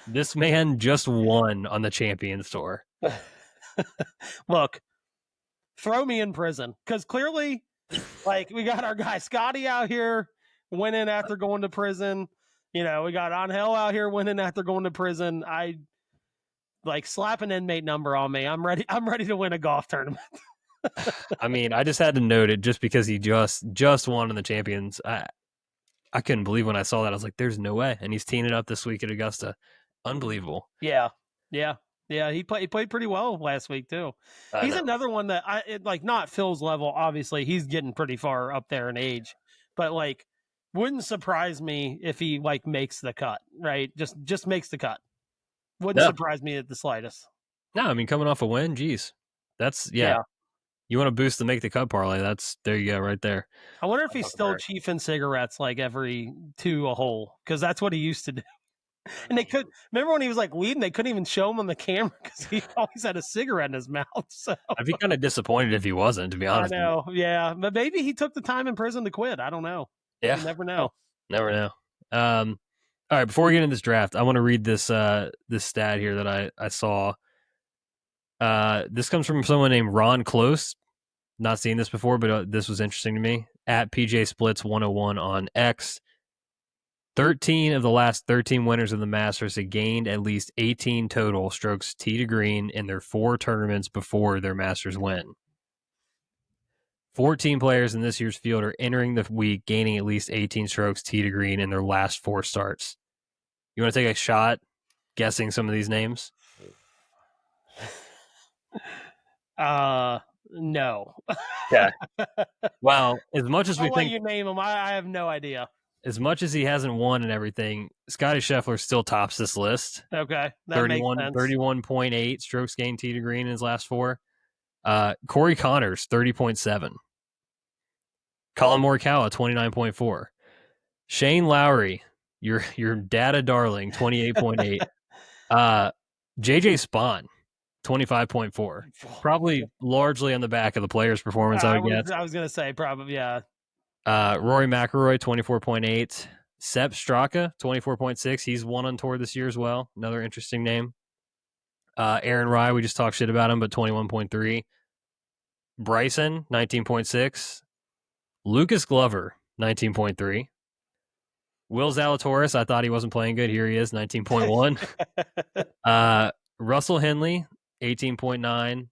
This man just won on the Champions Tour. Look, throw me in prison because clearly, like, we got our guy Scotty out here winning after going to prison. You know, we got Angel out here winning after going to prison. I like slap an inmate number on me. I'm ready. I'm ready to win a golf tournament. I mean, I just had to note it just because he just won in the Champions. I couldn't believe when I saw that. I was like, "There's no way!" And he's teeing it up this week at Augusta. Unbelievable. Yeah, yeah, yeah. He played pretty well last week too. I He's know. another one that like not Phil's level. Obviously, he's getting pretty far up there in age, but like Wouldn't surprise me if he like makes the cut, right? Just makes the cut. Wouldn't No, surprise me at the slightest. no. I mean, coming off a win, geez, that's yeah. Yeah. You want to boost the make the cut parlay? That's there you go, right there. I wonder if he's still chiefing cigarettes like every two a hole, because that's what he used to do. And they could remember when he was like leading, they couldn't even show him on the camera because he always had a cigarette in his mouth. So I'd be kind of disappointed if he wasn't, to be I honest. know, yeah, but maybe he took the time in prison to quit. I don't know. Yeah, You never know. never know. All right, before we get into this draft, I want to read this this stat here that I saw. This comes from someone named Ron Close. Not seen this before, but this was interesting to me. At PJ Splits 101 on X. 13 of the last 13 winners of the Masters had gained at least 18 total strokes tee to green in their 4 tournaments before their Masters win. 14 players in this year's field are entering the week gaining at least 18 strokes tee to green in their last 4 starts. You want to take a shot guessing some of these names? No. Yeah. Well, as much as we I'll think, let you name them. I have no idea. as much as he hasn't won and everything, Scotty Scheffler still tops this list. Okay, that makes sense. 31.8 strokes gained tee to green in his last 4. Corey Connors, 30.7. Colin Morikawa, 29.4. Shane Lowry, your data darling, 28.8. JJ Spawn, 25.4. Probably largely on the back of the player's performance, I would guess. I was going to say probably, yeah. Rory McIlroy, 24.8. Sepp Straka, 24.6. He's won on tour this year as well. Another interesting name. Aaron Rai, we just talked shit about him, but 21.3. Bryson, 19.6. Lucas Glover, 19.3. Will Zalatoris, I thought he wasn't playing good. Here he is, 19.1. Russell Henley, 18.9.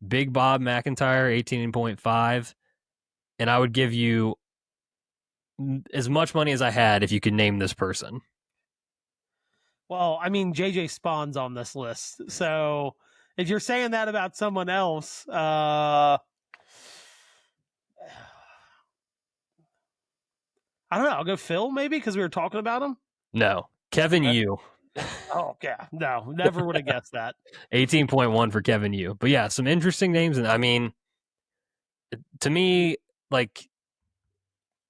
Big Bob McIntyre, 18.5. And I would give you as much money as I had if you could name this person. Well, I mean, JJ Spawn's on this list. So if you're saying that about someone else, I don't know. I'll go Phil maybe because we were talking about him. No. Kevin Yu. Oh, yeah. No, never would have guessed that. 18.1 for Kevin Yu. But yeah, some interesting names. And I mean, to me, like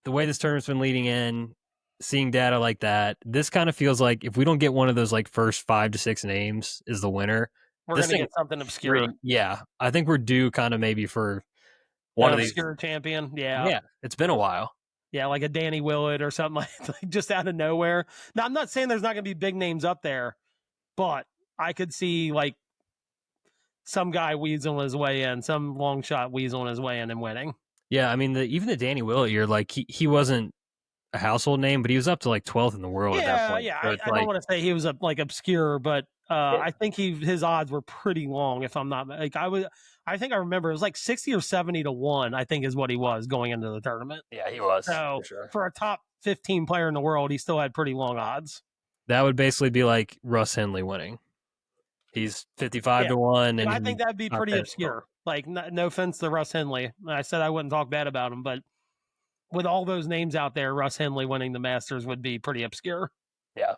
the way this tournament's been leading in, seeing data like that, this kind of feels like if we don't get one of those like first 5 to 6 names is the winner, we're going to get something obscure. Yeah. I think we're due kind of maybe for one of these. Obscure champion. Yeah. Yeah. It's been a while. Yeah, like a Danny Willett or something like just out of nowhere. Now, I'm not saying there's not going to be big names up there, but I could see like some guy weaseling his way in, some long shot weaseling his way in and winning. Yeah, I mean, even the Danny Willett year, like he wasn't a household name, but he was up to like 12th in the world at that point. Yeah, So I don't want to say he was obscure, but I think his odds were pretty long. If I'm not like I think I remember it was like 60 or 70 to 1, I think is what he was going into the tournament. Yeah, he was. So for sure. For a top 15 player in the world, he still had pretty long odds. That would basically be like Russ Henley winning. He's 55 to 1. And I think that'd be pretty obscure. Like, no offense to Russ Henley. I said I wouldn't talk bad about him, but with all those names out there, Russ Henley winning the Masters would be pretty obscure. Yeah.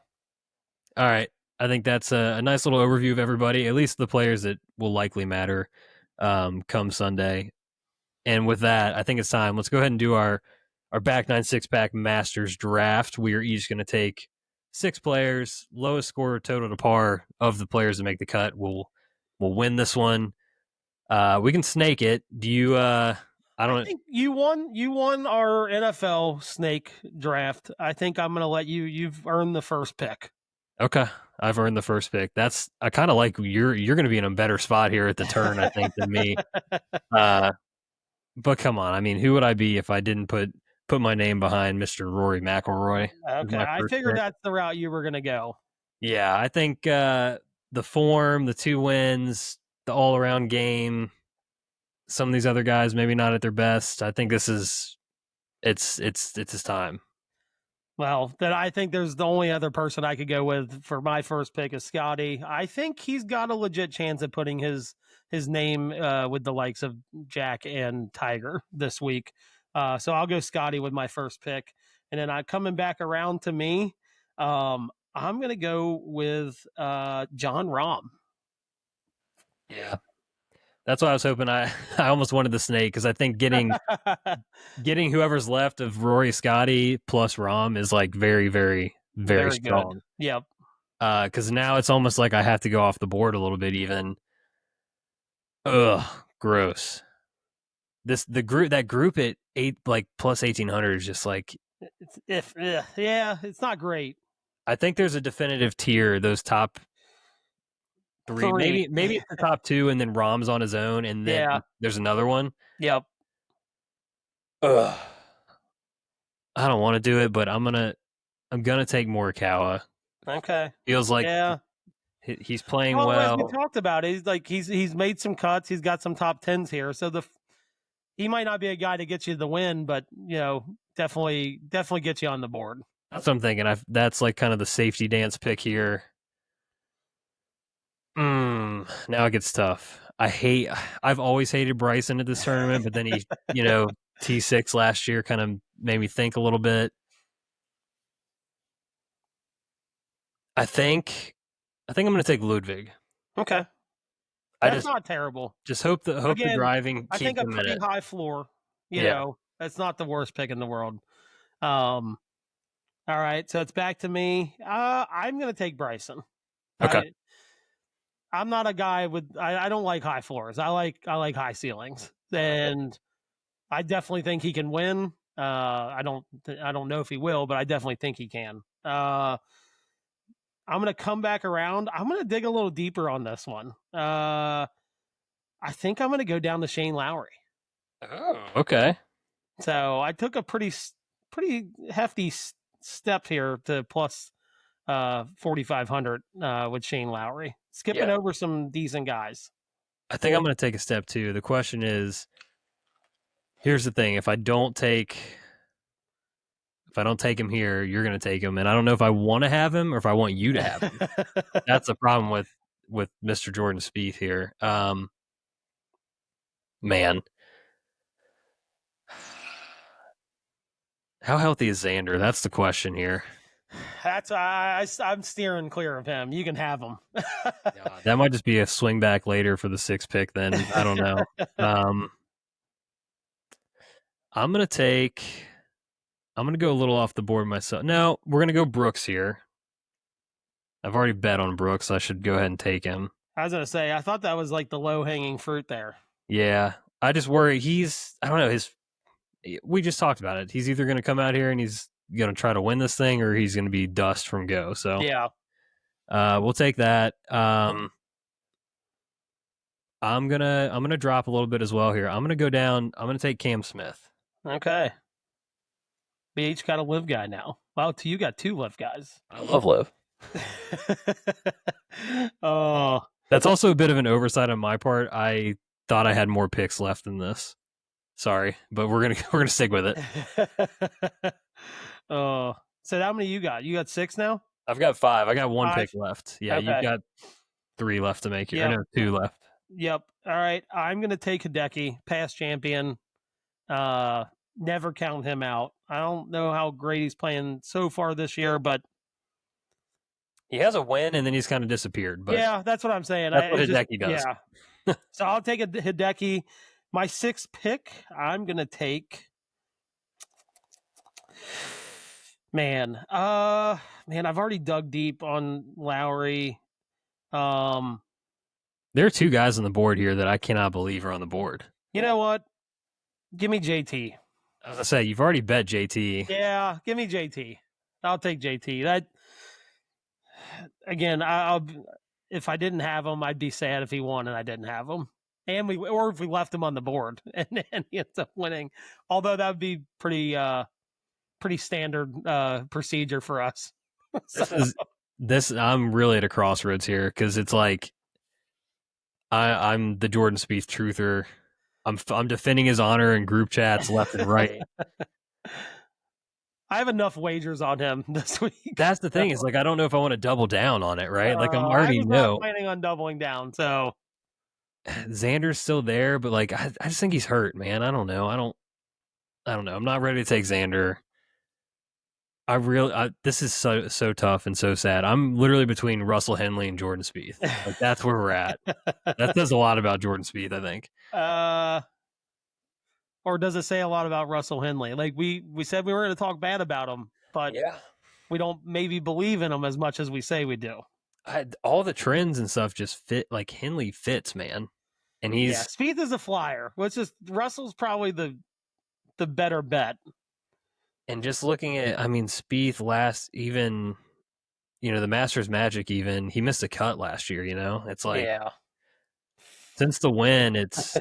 All right. I think that's a nice little overview of everybody, at least the players that will likely matter come Sunday. And with that, I think it's time. Let's go ahead and do our back 9 6-pack Masters draft. We are each going to take 6 players, lowest score total to par of the players that make the cut. We'll win this one. We can snake it. Do you? I think you won our NFL snake draft. I think I'm going to let you. You've earned the first pick. Okay, I've earned the first pick. I kind of like you're going to be in a better spot here at the turn, I think, than me. But come on, I mean, who would I be if I didn't put my name behind Mr. Rory McIlroy? Okay, I figured that's the route you were going to go. Yeah, I think the form, the 2 wins, the all-around game. Some of these other guys maybe not at their best. I think this is it's his time. Well, then I think there's the only other person I could go with for my first pick is Scotty. I think he's got a legit chance at putting his name with the likes of Jack and Tiger this week. So I'll go Scotty with my first pick. and then I coming back around to me. I'm gonna go with John Rahm. Yeah. That's why I was hoping I almost wanted the snake because I think getting whoever's left of Rory Scotty plus Rom is like very, very, very Very good. strong. Yep. Because now it's almost like I have to go off the board a little bit even. Ugh, gross. The group at eight like plus 1,800 is just like Yeah, it's not great. I think there's a definitive tier. Those top three, Three. maybe it's the top two, and then Rom's on his own, and then Yeah. there's another one. Yep. Ugh. I don't want to do it, but I'm gonna take Morikawa. Okay. Feels like Yeah. he's playing Well, as we well. talked about, he's made some cuts. He's got some top tens here, so he might not be a guy to get you the win, but definitely get you on the board. That's what I'm thinking. That's like kind of the safety dance pick here. Now it gets tough. I've always hated Bryson at this tournament, but then he, T6 last year kind of made me think a little bit. I think I'm going to take Ludwig. Okay, I that's not terrible. just hope the Again, driving I think keeps a him in pretty it. high floor. Yeah. That's not the worst pick in the world. All right, so it's back to me. I'm going to take Bryson. Okay. I'm not a guy with. I don't like high floors. I like high ceilings, and I definitely think he can win. I don't know if he will, but I definitely think he can. I'm going to come back around. I'm going to dig a little deeper on this one. I think I'm going to go down to Shane Lowry. Oh, okay. So I took a pretty hefty step here to plus 4,500 with Shane Lowry, skipping over some decent guys. I think I'm going to take a step too. The question is, here's the thing: if I don't take him here, you're going to take him, and I don't know if I want to have him or if I want you to have him. That's the problem with Mr. Jordan Spieth here. Man, how healthy is Xander? That's the question here. That's I'm steering clear of him. You can have him. That might just be a swing back later for the 6th pick. Then I don't know. I'm gonna go a little off the board myself. No, we're gonna go Brooks here. I've already bet on Brooks. I should go ahead and take him. I was gonna say I thought that was like the low hanging fruit there. Yeah, I just worry I don't know. We just talked about it. He's either gonna come out here and he's gonna try to win this thing, or he's gonna be dust from go. So yeah, we'll take that. I'm gonna drop a little bit as well here. I'm gonna go down. I'm gonna take Cam Smith. Okay. We each got a live guy now. Wow, you got 2 live guys. I love Liv. Oh, That's also a bit of an oversight on my part. I thought I had more picks left than this. Sorry, but we're gonna stick with it. Oh, so how many you got? You got 6 now? I've got 5. I got 1 5? pick left. Yeah, Okay. you've got 3 left to make here. Yep. No, 2 left. Yep. All right. I'm gonna take Hideki, past champion. Never count him out. I don't know how great he's playing so far this year, but He has a win and then he's kind of disappeared. But yeah, that's what I'm saying. that's what Hideki does. Yeah. So I'll take a Hideki. My 6th pick, I'm gonna take. Man, I've already dug deep on Lowry. There are 2 guys on the board here that I cannot believe are on the board. You know what? Give me JT. I was gonna say you've already bet JT. Yeah, give me JT. I'll take JT. That again, if I didn't have him, I'd be sad if he won and I didn't have him, or if we left him on the board and he ends up winning. Although that would be pretty standard procedure for us. I'm really at a crossroads here because it's like I'm the Jordan Spieth truther. I'm defending his honor in group chats left and right. I have enough wagers on him this week. That's the thing. Is like I don't know if I want to double down on it, right? Like I'm already not planning on doubling down. So Xander's still there, but like I just think he's hurt, man. I don't know. I don't know. I'm not ready to take Xander. this is so tough and so sad. I'm literally between Russell Henley and Jordan Spieth. Like that's where we're at. That says a lot about Jordan Spieth, I think. uh, or does it say a lot about Russell Henley? Like we said we were going to talk bad about him, but Yeah. we don't maybe believe in him as much as we say we do. All the trends and stuff just fit. Like Henley fits, man, and Yeah, he's Spieth is a flyer. Which is Russell's probably the better bet. and just looking at. I mean, Spieth last even. The Masters Magic. Even he missed a cut last year. It's like Yeah. since the win, it's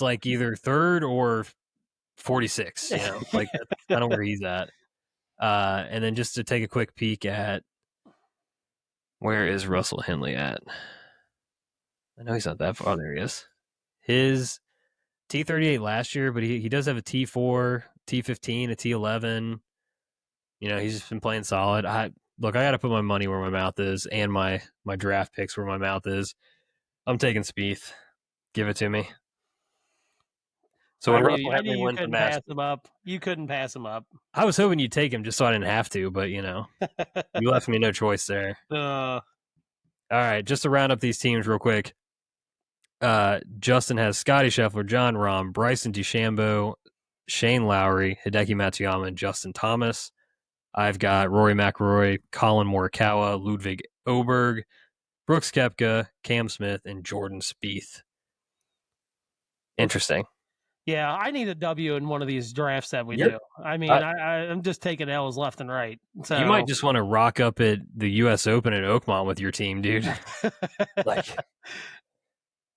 like either third or 46. Like that's kind of where he's at. And then just to take a quick peek at where is Russell Henley at? I know he's not that far. There he is. His T38 last year, but he does have a T4, T15, a T11. He's just been playing solid. I got to put my money where my mouth is, and my draft picks where my mouth is. I'm taking Spieth. Give it to me. So when Russell I knew Henley you wins the couldn't Masters, pass him up. You couldn't pass him up. I was hoping you'd take him just so I didn't have to, but you left me no choice there. All right, just to round up these teams real quick. Justin has Scotty Scheffler, John Rahm, Bryson DeChambeau, Shane Lowry, Hideki Matsuyama, and Justin Thomas. I've got Rory McIlroy, Colin Morikawa, Ludwig Oberg, Brooks Koepka, Cam Smith, and Jordan Spieth. Interesting. Yeah, I need a W in one of these drafts that we do. I mean, I'm just taking L's left and right. So you might just want to rock up at the U.S. Open at Oakmont with your team, dude. Like,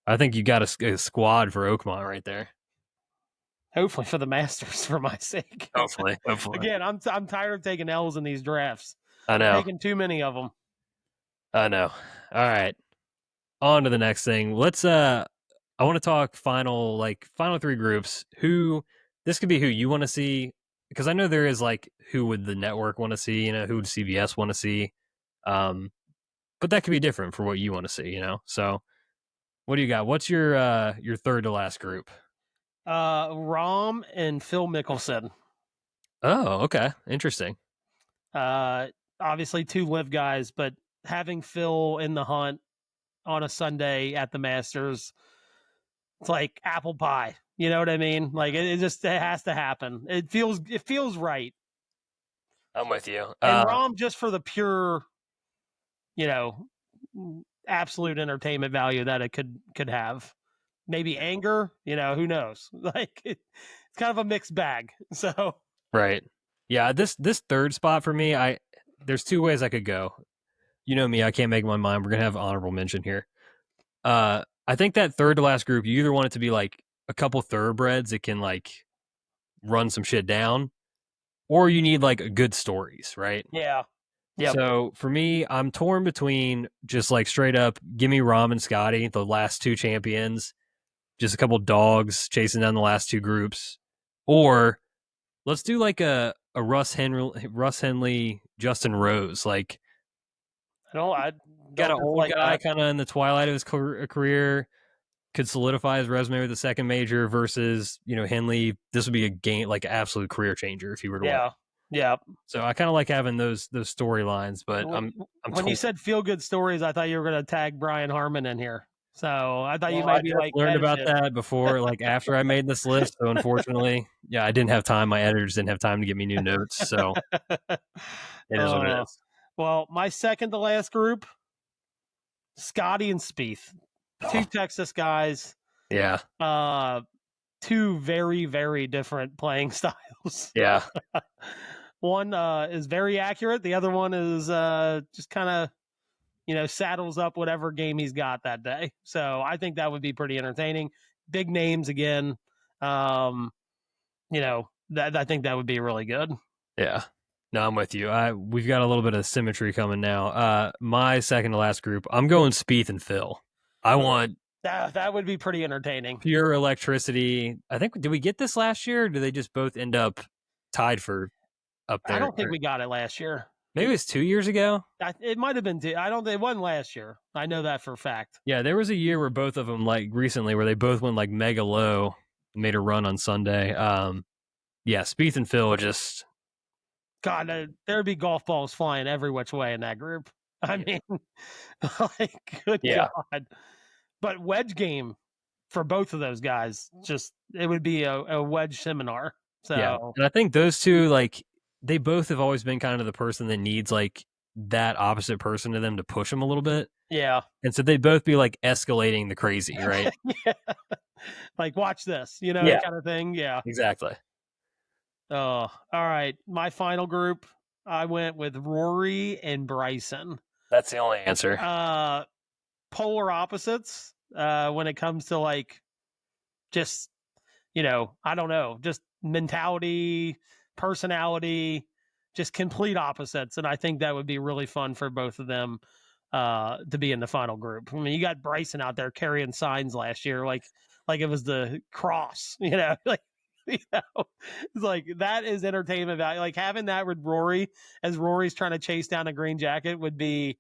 I think you got a squad for Oakmont right there. Hopefully for the Masters, for my sake. Hopefully. Again, I'm tired of taking L's in these drafts. I know. Taking too many of them. I know. All right. On to the next thing. Let's I want to talk final three groups. This could be who you want to see, because I know there is who would the network want to see, who would CBS want to see. But that could be different for what you want to see, So what do you got? What's your third to last group? Rahm and Phil Mickelson. Oh, okay. Interesting. Obviously two live guys, but having Phil in the hunt on a Sunday at the Masters, it's like apple pie. You know what I mean? Like it has to happen. It feels right. I'm with you. And Rahm, just for the pure, absolute entertainment value that it could have. Maybe anger, who knows? Like it's kind of a mixed bag. So right. Yeah, this third spot for me, there's two ways I could go. You know me, I can't make my mind. We're gonna have honorable mention here. I think that third to last group, you either want it to be like a couple thoroughbreds that can run some shit down, or you need good stories, right? Yeah. Yep. So for me, I'm torn between just straight up, give me Rahm and Scotty, the last two champions, just a couple dogs chasing down the last two groups, or let's do a Russ Henley, Justin Rose, I don't got an old guy that. kind of in the twilight of his career, could solidify his resume with the second major versus Henley. This would be a game absolute career changer if he were to win. Yeah. So I kind of like having those storylines, but when you said feel good stories, I thought you were going to tag Brian Harmon in here. So I thought you might be learned about that before, after I made this list. So unfortunately, I didn't have time. My editors didn't have time to give me new notes. So it is what it is. Well, my second to last group, Scotty and Spieth, two Texas guys. Yeah. Two very, very different playing styles. Yeah. One is very accurate. The other one is just kind of, saddles up whatever game he's got that day. So I think that would be pretty entertaining. Big names again. I think that would be really good. Yeah. No, I'm with you. We've got a little bit of symmetry coming now. My second to last group, I'm going Spieth and Phil. I want that would be pretty entertaining. Pure electricity. I think, did we get this last year? Or did they just both end up tied for up there? I don't think we got it last year. Maybe it was 2 years ago. It might have been. It wasn't last year. I know that for a fact. Yeah, there was a year where both of them, recently, where they both went mega low, made a run on Sunday. Yeah, Spieth and Phil just God, there'd be golf balls flying every which way in that group. I Yeah. mean, like, good Yeah. God. But wedge game for both of those guys, just it would be a wedge seminar. Yeah. So And I think those two, like, they both have always been kind of the person that needs like that opposite person to them to push them a little bit. yeah, And so they'd both be like escalating the crazy, right? yeah, like watch this, Yeah. kind of thing. Yeah. Exactly. Oh, all right. My final group, I went with Rory and Bryson. That's the only answer. Uh, Polar opposites when it comes to like just I don't know, just mentality, personality, just complete opposites. And I think that would be really fun for both of them to be in the final group. I mean, you got Bryson out there carrying signs last year, like it was the cross, like it's like that is entertainment value. Like having that with Rory as Rory's trying to chase down a green jacket would be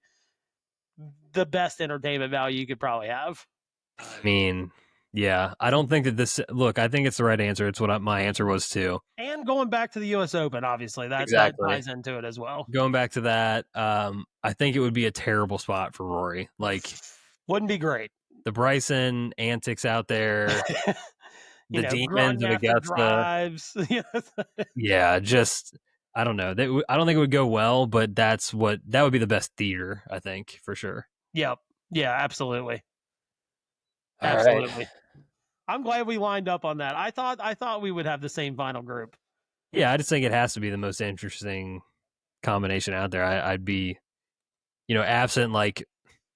the best entertainment value you could probably have. I mean, yeah, I don't think that this. Look, I think it's the right answer. It's what my answer was too. And going back to the U.S. Open, obviously that Exactly. ties into it as well. Going back to that, I think it would be a terrible spot for Rory. Like Wouldn't be great. the Bryson antics out there, the demons Grunting of after Augusta. drives. Yeah, just I don't know. I don't think it would go well, but that would be the best theater, I think, for sure. Yep. Yeah, absolutely. All right. Absolutely. I'm glad we lined up on that. I thought we would have the same final group. Yeah, I just think it has to be the most interesting combination out there. I'd be, absent like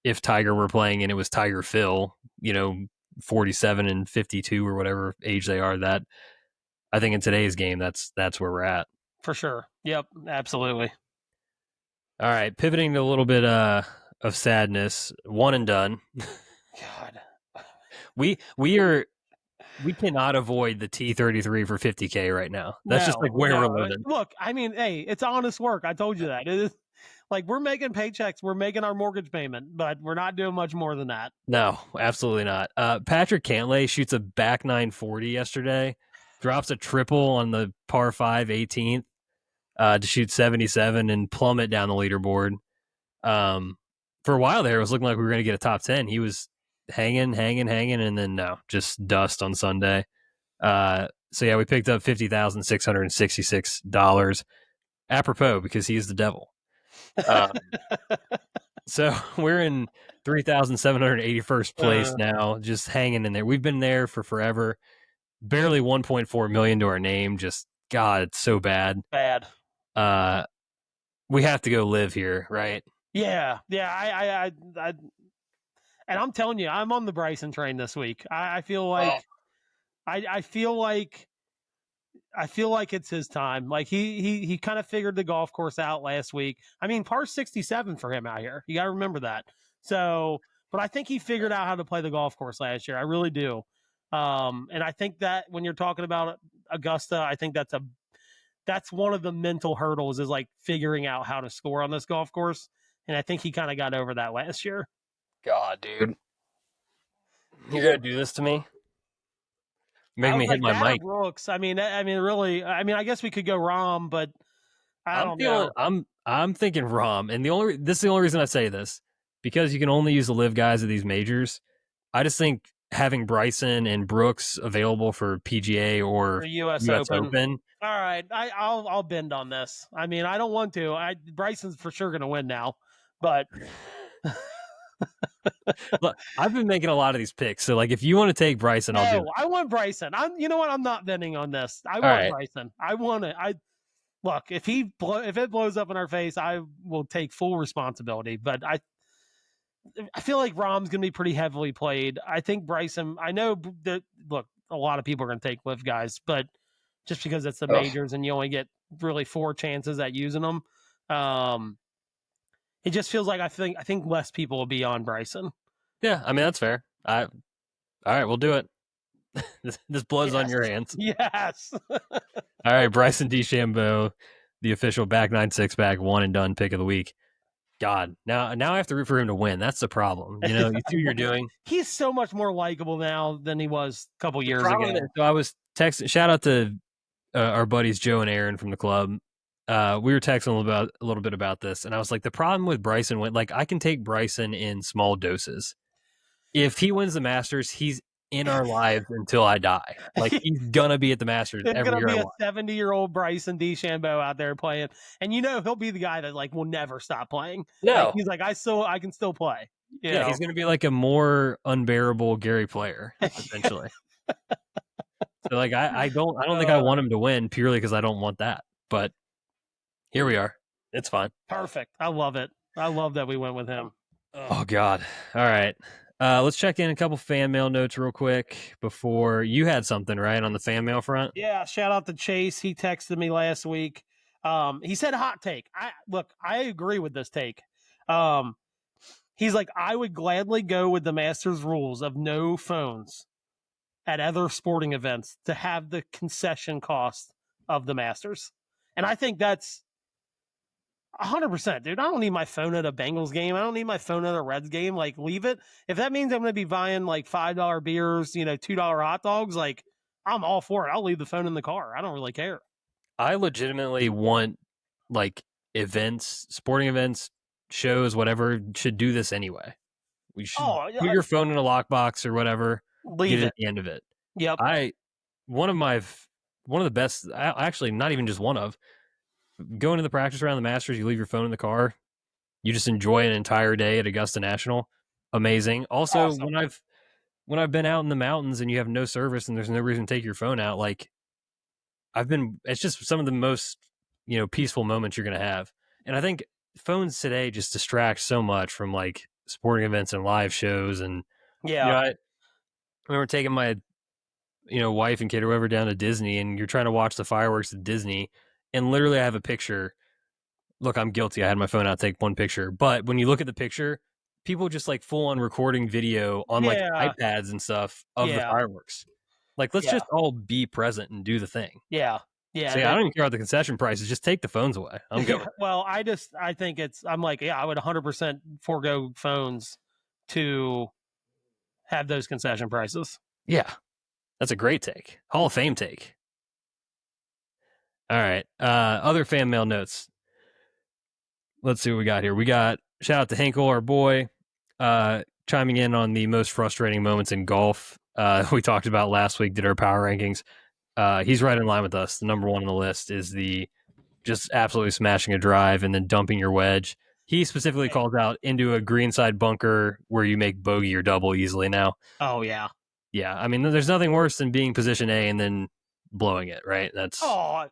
if Tiger were playing and it was Tiger Phil, 47 and 52 or whatever age they are. That I think in today's game, that's where we're at. For sure. Yep, absolutely. All right, pivoting to a little bit of sadness. One and done. God. We cannot avoid the T33 for 50K right now. That's just like where we're living. Look, I mean, hey, it's honest work. I told you that. It is like we're making paychecks, we're making our mortgage payment, but we're not doing much more than that. No, absolutely not. Patrick Cantlay shoots a back 940 yesterday, drops a triple on the par 5 18th to shoot 77 and plummet down the leaderboard. For a while there, it was looking like we were going to get a top 10. He was hanging, and then no, just dust on Sunday. So yeah, we picked up $50,666 apropos because he's the devil. So we're in 3,781st place now, just hanging in there. We've been there for forever. Barely 1.4 million to our name. Just God, it's so bad. Bad. We have to go live here, right? Yeah. I and I'm telling you, I'm on the Bryson train this week. I feel like I feel like it's his time. Like he kind of figured the golf course out last week. I mean, par 67 for him out here. You got to remember that. So, but I think he figured out how to play the golf course last year. I really do. And I think that when you're talking about Augusta, I think that's one of the mental hurdles is like figuring out how to score on this golf course. And I think he kind of got over that last year. God, dude, you're gonna do this to me? Make me hit my mic. Brooks. I mean, really. I mean, I guess we could go Rom, but I don't know. I'm thinking Rom, and this is the only reason I say this because you can only use the live guys at these majors. I just think having Bryson and Brooks available for PGA or The US Open. All right, I'll bend on this. I mean, I don't want to. Bryson's for sure going to win now, but Look, I've been making a lot of these picks, so like if you want to take Bryson, I'll do it. I want Bryson. You know what? I'm not bending on this. I want Bryson. I want it. Look, if it blows up in our face, I will take full responsibility. But I feel like Rom's going to be pretty heavily played. I think Bryson. I know that. Look, a lot of people are going to take live guys, but just because it's the majors and you only get really 4 chances at using them, it just feels like I think less people will be on Bryson. Yeah, I mean that's fair. All right, we'll do it. This blood's on your hands. Yes. All right, Bryson DeChambeau, the official back 9 6-pack one and done pick of the week. God, now I have to root for him to win. That's the problem. You see what you're doing. He's so much more likable now than he was a couple years ago. So I was texting. Shout out to our buddies Joe and Aaron from the club. we were texting a little bit about this, and I was like, the problem with Bryson, like I can take Bryson in small doses. If he wins the Masters, he's in our lives until I die. Like he's gonna be at the Masters There's every gonna year I be a watch. 70-year-old Bryson DeChambeau out there playing, and he'll be the guy that like will never stop playing. Like No, he's like, I can still play. You yeah, know, he's gonna be like a more unbearable Gary Player essentially. So like I don't think I uh, want him to win purely because I don't want that. But here we are. It's fine. perfect. I love it. I love that we went with him. Oh God. All right. Let's check in a couple fan mail notes real quick before you had something right on the fan mail front. Yeah, shout out to Chase. He texted me last week. He said hot take. I agree with this take. Um, he's like, I would gladly go with the Masters rules of no phones at other sporting events to have the concession cost of the Masters. And I think that's 100%, dude. I don't need my phone at a Bengals game. I don't need my phone at a Reds game. Like, leave it. If that means I'm going to be buying like $5 beers, $2 hot dogs, like, I'm all for it. I'll leave the phone in the car. I don't really care. I legitimately want like events, sporting events, shows, whatever should do this anyway. We should Oh, put your phone in a lockbox or whatever. Get leave it it. at the end of it. Yep. I one of my one of the best. Actually, not even just one of going to the practice around the Masters. You leave your phone in the car. You just enjoy an entire day at Augusta National. Amazing. Also, Awesome. when I've been out in the mountains and you have no service and there's no reason to take your phone out, like it's just some of the most, peaceful moments you're going to have. And I think phones today just distract so much from like sporting events and live shows. And, Yeah. I remember taking my, wife and kid or whoever down to Disney and you're trying to watch the fireworks at Disney. And literally I have a picture. Look, I'm guilty. I had my phone out, take one picture. But when you look at the picture, people just like full on recording video on like Yeah. iPads and stuff of the Yeah. fireworks. Like, let's Yeah. just all be present and do the thing. Yeah. So Yeah. yeah, I don't even care about the concession prices. Just take the phones away. I'm good with it. Well, I think I'm like, yeah, I would 100% forego phones to have those concession prices. Yeah, that's a great take. Hall of Fame take. All right. Other fan mail notes. Let's see what we got here. We got shout out to Hinkle, our boy, chiming in on the most frustrating moments in golf. We talked about last week, did our power rankings. He's right in line with us. The number one on the list is the just absolutely smashing a drive and then dumping your wedge. He specifically calls out into a greenside bunker where you make bogey or double easily now. Oh yeah. Yeah, I mean, there's nothing worse than being position A and then blowing it, right? That's what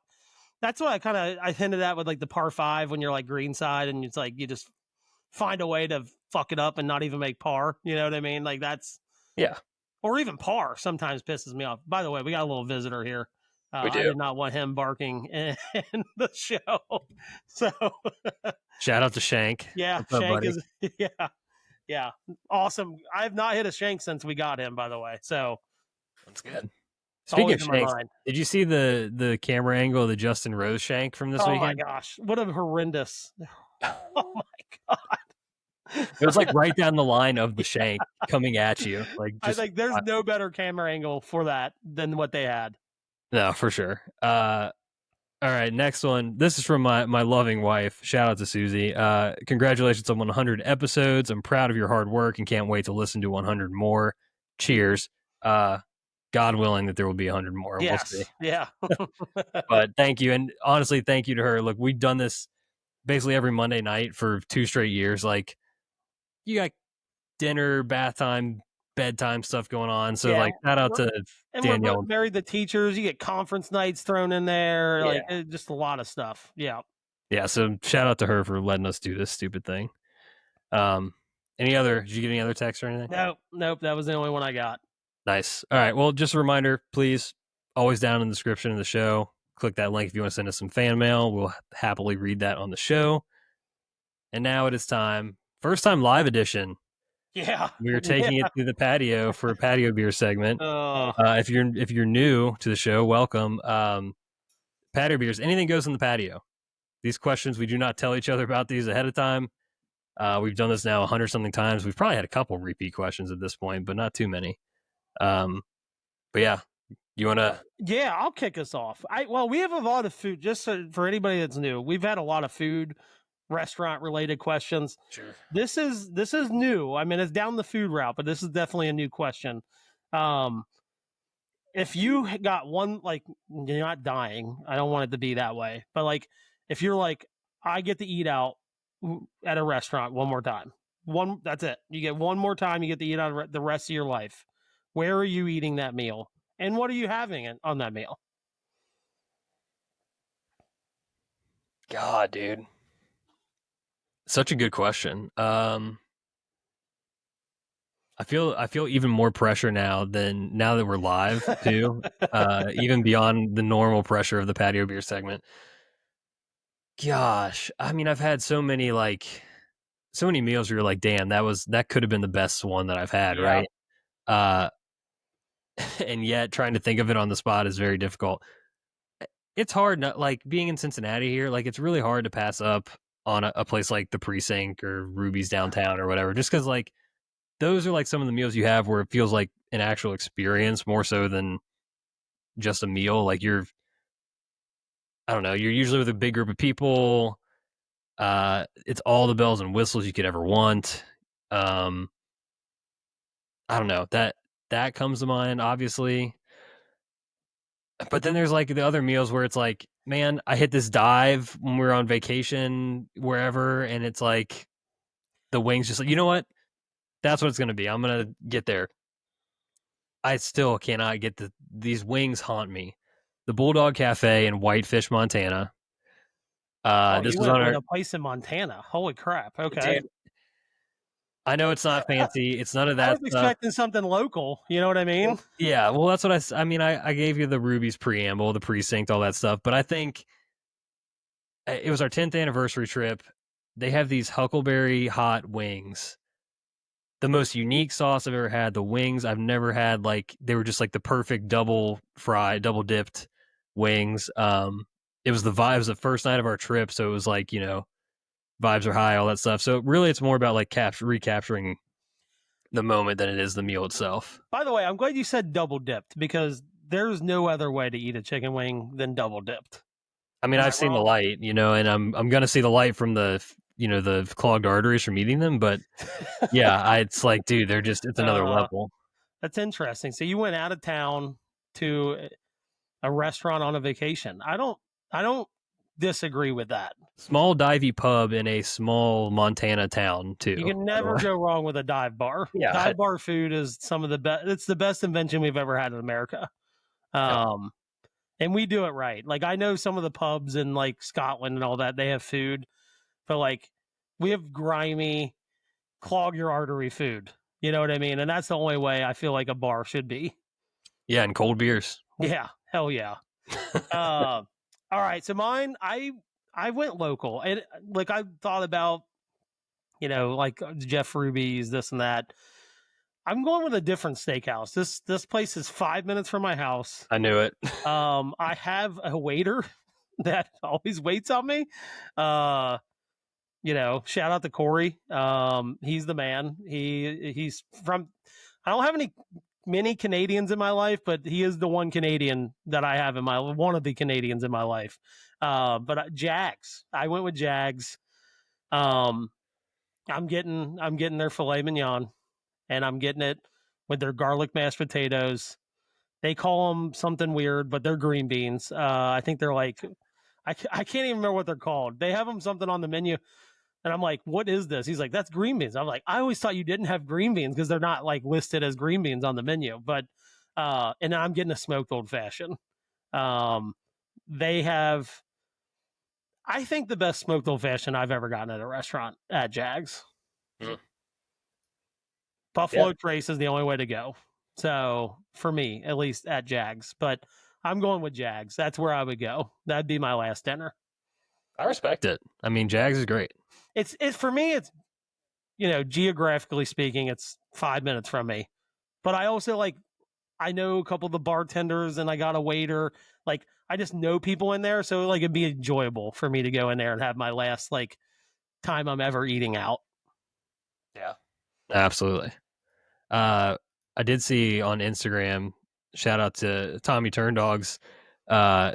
I hinted at with like the par five when you're like greenside and it's like you just find a way to fuck it up and not even make par. You know what I mean? Like that's Yeah, or even par sometimes pisses me off. By the way, we got a little visitor here. we I do. did not want him barking in the show. So Shout out to Shank. yeah, What's up, Shank buddy? is yeah, awesome. I have not hit a Shank since we got him. By the way, so That's good. it's Speaking always of in my Shanks, mind. did you see the camera angle of the Justin Rose shank from this Oh my weekend? gosh, what a horrendous! Oh my god. It was like right down the line of the shank coming at you. Like I just think there's no better camera angle for that than what they had. no, for sure. All right, next one. This is from my loving wife. Shout out to Susie. Congratulations on 100 episodes. I'm proud of your hard work and can't wait to listen to 100 more. Cheers. God willing that there will be 100 more. We'll see. Yes. Yeah. But thank you. And honestly, thank you to her. Look, we've done this basically every Monday night for 2 straight years. Like, you got dinner, bath time, bedtime stuff going on. So, Yeah. like, shout out to And we're both Danielle. married to teachers. You get conference nights thrown in there, Yeah. like just a lot of stuff. Yeah. Yeah. So, shout out to her for letting us do this stupid thing. Did you get any other texts or anything? Nope. That was the only one I got. Nice. All right. Well, just a reminder, please, always down in the description of the show. Click that link if you want to send us some fan mail. We'll happily read that on the show. And now it is time. First time live edition. Yeah. We are taking it to the patio for a patio beer segment. Oh. If you're new to the show, welcome. Patio beers. Anything goes in the patio. These questions, we do not tell each other about these ahead of time. We've done this now 100 something times. We've probably had a couple repeat questions at this point, but not too many. But yeah, You want to? Yeah, I'll kick us off. Well, we have a lot of food. Just for anybody that's new, we've had a lot of food, restaurant related questions. Sure. This is new. I mean, it's down the food route, but this is definitely a new question. Um, if you got one, like, you're not dying, I don't want it to be that way, but like, if you're like, I get to eat out at a restaurant one more time, that's it. You get one more time. You get to eat out the rest of your life. Where are you eating that meal, and what are you having on that meal? God, dude, such a good question. I feel even more pressure now that we're live too. Even beyond the normal pressure of the patio beer segment. Gosh, I mean, I've had so many meals where you're like, damn, that could have been the best one that I've had, Yeah. right? Uh, and yet trying to think of it on the spot is very difficult. It's hard, not like being in Cincinnati here. Like, it's really hard to pass up on a place like the Precinct or Ruby's downtown or whatever, just because like those are like some of the meals you have where it feels like an actual experience more so than just a meal. Like I don't know, you're usually with a big group of people. It's all the bells and whistles you could ever want. Um, I don't know, that comes to mind, obviously. But then there's like the other meals where it's like, man, I hit this dive when we were on vacation wherever, and it's like the wings just like, you know what? That's what it's gonna be. I'm gonna get there. I still cannot get these wings haunt me. The Bulldog Cafe in Whitefish, Montana. Oh, This you was went on with our a place in Montana. Holy crap. Okay. dude. I know it's not fancy. It's none of I that was stuff. expecting something local. You know what I mean? Yeah, well, that's what I mean, I gave you the Ruby's preamble, the precinct, all that stuff, but I think it was our 10th anniversary trip. They have these huckleberry hot wings. The most unique sauce I've ever had. The wings I've never had, like they were just like the perfect double fried, double dipped wings. It was the vibes the first night of our trip, so it was like, vibes are high, all that stuff. So really it's more about like recapturing the moment than it is the meal itself. By the way, I'm glad you said double dipped because there's no other way to eat a chicken wing than double dipped. I mean, Am I I've seen the wrong? light, and I'm gonna see the light from the clogged arteries from eating them. But yeah, it's like, dude, it's another uh, level. that's interesting. So you went out of town to a restaurant on a vacation. I don't disagree with that. Small divey pub in a small Montana town You too. can By the never way, go wrong with a dive bar. yeah, Dive bar food is some of the best. It's the best invention we've ever had in America. yep. Um, and we do it right. Like I know some of the pubs in like Scotland and all that, they have food, but like we have grimy, clog your artery food. You know what I mean? And that's the only way I feel like a bar should be. Yeah, and cold beers. Yeah, hell yeah. Uh, all right, so mine, I went local, and like I thought about, like Jeff Ruby's, this and that. I'm going with a different steakhouse. This place is 5 minutes from my house. I knew it. I have a waiter that always waits on me. Uh, shout out to Corey. He's the man. He's from. I don't have any many Canadians in my life, but he is the one Canadian that I have in my one of the Canadians in my life. But Jags. I went with Jags. Um, I'm getting their filet mignon, and I'm getting it with their garlic mashed potatoes. They call them something weird, but they're green beans. I think they're like I can't even remember what they're called. They have them something on the menu, and I'm like, "What is this?" He's like, "That's green beans." I'm like, "I always thought you didn't have green beans because they're not like listed as green beans on the menu." But and then I'm getting a smoked old fashioned. Um, they have, I think, the best smoked old fashioned I've ever gotten at a restaurant at Jags. Mm. Yeah, Buffalo Trace is the only way to go. So for me, at least at Jags, but I'm going with Jags. That's where I would go. That'd be my last dinner. I respect it. I mean, Jags is great. It's for me. It's geographically speaking, it's 5 minutes from me. But I also like I know a couple of the bartenders and I got a waiter. Like I just know people in there, so like it'd be enjoyable for me to go in there and have my last like time I'm ever eating out. Yeah, absolutely. Uh, I did see on Instagram shout out to Tommy Turndogs.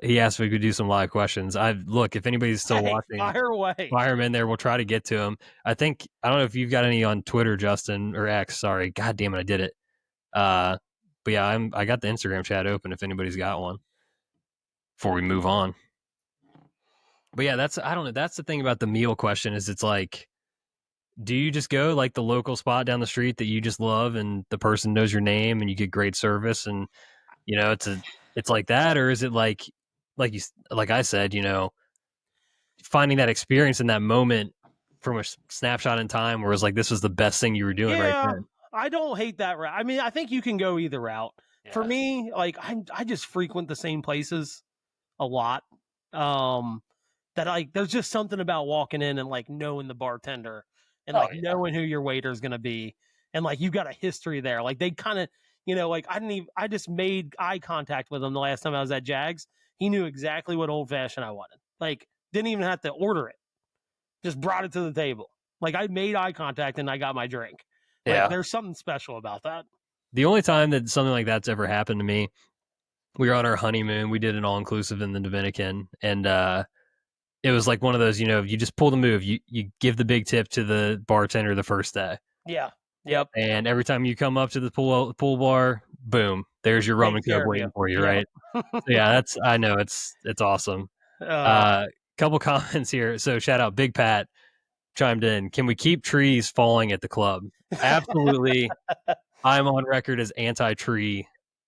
He asked if we could do some live questions. Look, if anybody's still Hey, watching, fire away. fire them in there. We'll try to get to them. I don't know if you've got any on Twitter, Justin, or X. Sorry, God damn it, I did it. But yeah, I got the Instagram chat open if anybody's got one before we move on. But yeah, I don't know. That's the thing about the meal question is it's like, do you just go like the local spot down the street that you just love and the person knows your name and you get great service and it's like that, or is it like I said, finding that experience in that moment from a snapshot in time where it's like this was the best thing you were doing right Yeah, then. I don't hate that route. I mean, I think you can go either route. For Yeah. me, like I just frequent the same places a lot. Um, that like there's just something about walking in and like knowing the bartender and Oh like yeah. knowing who your waiter's gonna be and like you've got a history there. Like they kind of, like I just made eye contact with him the last time I was at Jags. He knew exactly what old fashioned I wanted. Like didn't even have to order it, just brought it to the table. Like I made eye contact and I got my drink. Like Yeah. there's something special about that. The only time that something like that's ever happened to me, we were on our honeymoon. We did an all inclusive in the Dominican, and it was like one of those, you just pull the move. You give the big tip to the bartender the first day, Yeah. Yep. and every time you come up to the pool bar, boom, there's your rum Takes and coke care of you. waiting for you, Yep. right? So yeah, I know it's awesome. uh, Couple comments here. So shout out Big Pat chimed in. Can we keep trees falling at the club? Absolutely. I'm on record as anti-tree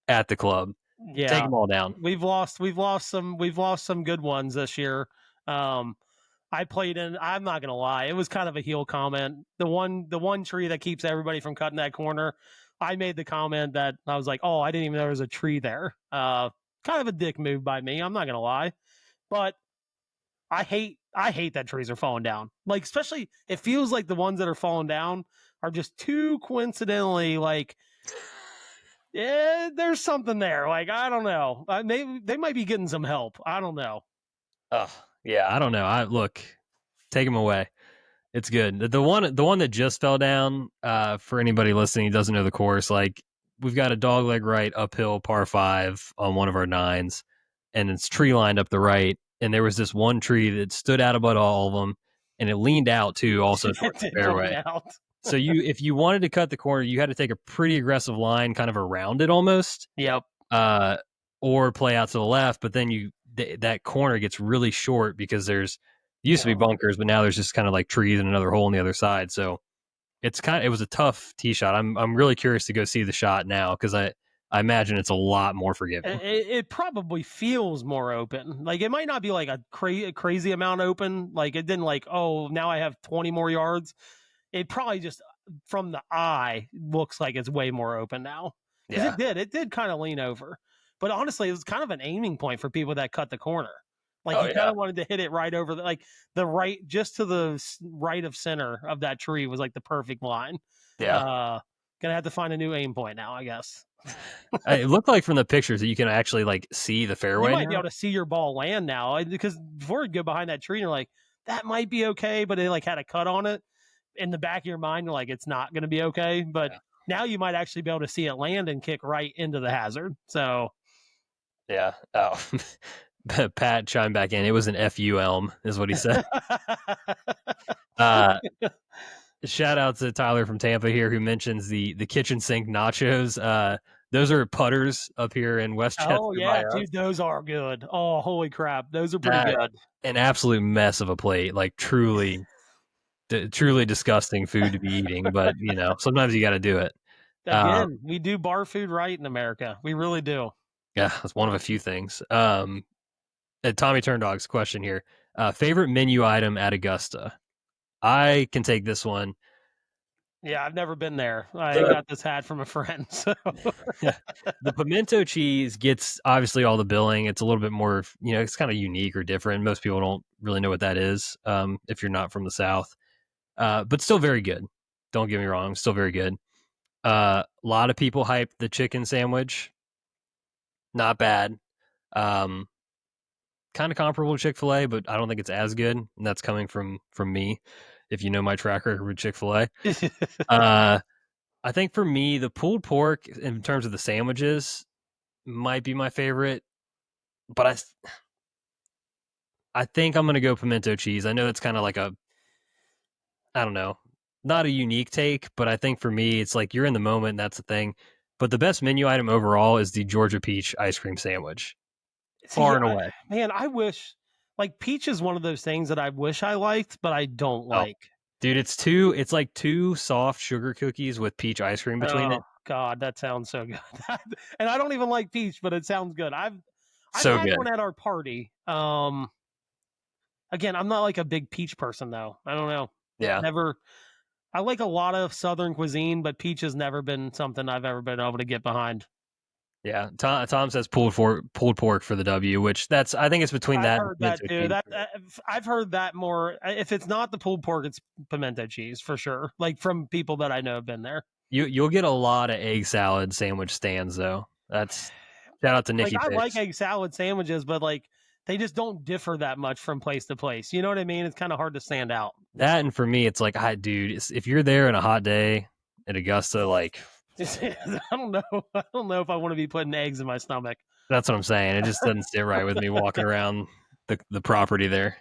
at the club. Take yeah. them all down. We've lost some good ones this year. Um, I played in. I'm not gonna lie, it was kind of a heel comment. The one tree that keeps everybody from cutting that corner. I made the comment that I was like, "Oh, I didn't even know there was a tree there." Kind of a dick move by me. I'm not gonna lie, but I hate that trees are falling down. Like especially, it feels like the ones that are falling down are just too coincidentally like yeah, there's something there. Like I don't know. Maybe they might be getting some help. I don't know. Oh, yeah, I don't know. I look, take them away. It's good. The one that just fell down, for anybody listening who doesn't know the course, like we've got a dog leg right uphill par five on one of our nines, and it's tree lined up the right. And there was this one tree that stood out above all of them, and it leaned out too, also It towards the did lean fairway. out. So if you wanted to cut the corner, you had to take a pretty aggressive line, kind of around it almost, Yep. uh, or play out to the left. But then that corner gets really short because there's used to be Yeah. bunkers, but now there's just kind of like trees and another hole on the other side. So it was a tough tee shot. I'm really curious to go see the shot now because I imagine it's a lot more forgiving. It probably feels more open. Like it might not be like a crazy amount open. Like it didn't like, oh, now I have 20 more yards. It probably just from the eye looks like it's way more open now. Because Yeah. it did kind of lean over. But honestly, it was kind of an aiming point for people that cut the corner. Like Oh you kind yeah. of wanted to hit it right over the right, just to the right of center of that tree was like the perfect line. Yeah. Uh, Gonna have to find a new aim point now, I guess. It looked like from the pictures that you can actually like see the You fairway might be now. able to see your ball land now because before you go behind that tree, and you're like, that might be okay, but it like had a cut on it. In the back of your mind, you're like, it's not going to be okay. But Yeah. now you might actually be able to see it land and kick right into the hazard. So Yeah. Oh. Pat chimed back in. It was an FU elm, is what he said. Uh, Shout out to Tyler from Tampa here who mentions the kitchen sink nachos. Those are putters up here in oh Westchester yeah, by us. dude, those are good. Oh holy crap, those are pretty That good. an absolute mess of a plate, like truly disgusting food to be eating. But sometimes you got to do it. Um, Again, we do bar food right in America. We really do. yeah, that's one of a few things. Tommy Turndog's question here: favorite menu item at Augusta? I can take this one. Yeah, I've never been there. I got this hat from a friend. So The pimento cheese gets obviously all the billing. It's a little bit more, it's kind of unique or different. Most people don't really know what that is, if you're not from the South, but still very good. Don't get me wrong, still very good. A lot of people hype the chicken sandwich. Not bad. Um, Kind of comparable to Chick-fil-A, but I don't think it's as good. And that's coming from me. If you know my track record with Chick-fil-A, uh, I think for me, the pulled pork in terms of the sandwiches might be my favorite, but I think I'm gonna go pimento cheese. I know it's kind of like a, I don't know, not a unique take, but I think for me, it's like you're in the moment. And that's the thing. But the best menu item overall is the Georgia peach ice cream sandwich, See, far and away. man, I wish like peach is one of those things that I wish I liked, but I don't Oh, like. dude, it's like two soft sugar cookies with peach ice cream between Oh it. God, that sounds so good. And I don't even like peach, but it sounds good. I've So had good. one at our party. Again, I'm not like a big peach person though. I don't know. Yeah. Never. I like a lot of Southern cuisine, but peach has never been something I've ever been able to get behind. Yeah. Tom says pulled pork for the W, which that's I think it's between I've that and heard that pimento too. cheese. I've heard that more. If it's not the pulled pork, it's pimento cheese for sure. Like from people that I know have been there. You'll get a lot of egg salad sandwich stands though. That's shout out to Like Nikki I like Picks. egg salad sandwiches, but like they just don't differ that much from place to place. You know what I mean? It's kind of hard to stand out. That and for me, it's like, I dude, if you're there in a hot day at Augusta, like I don't know. I don't know if I want to be putting eggs in my stomach. that's what I'm saying. It just doesn't sit right with me walking around the property there.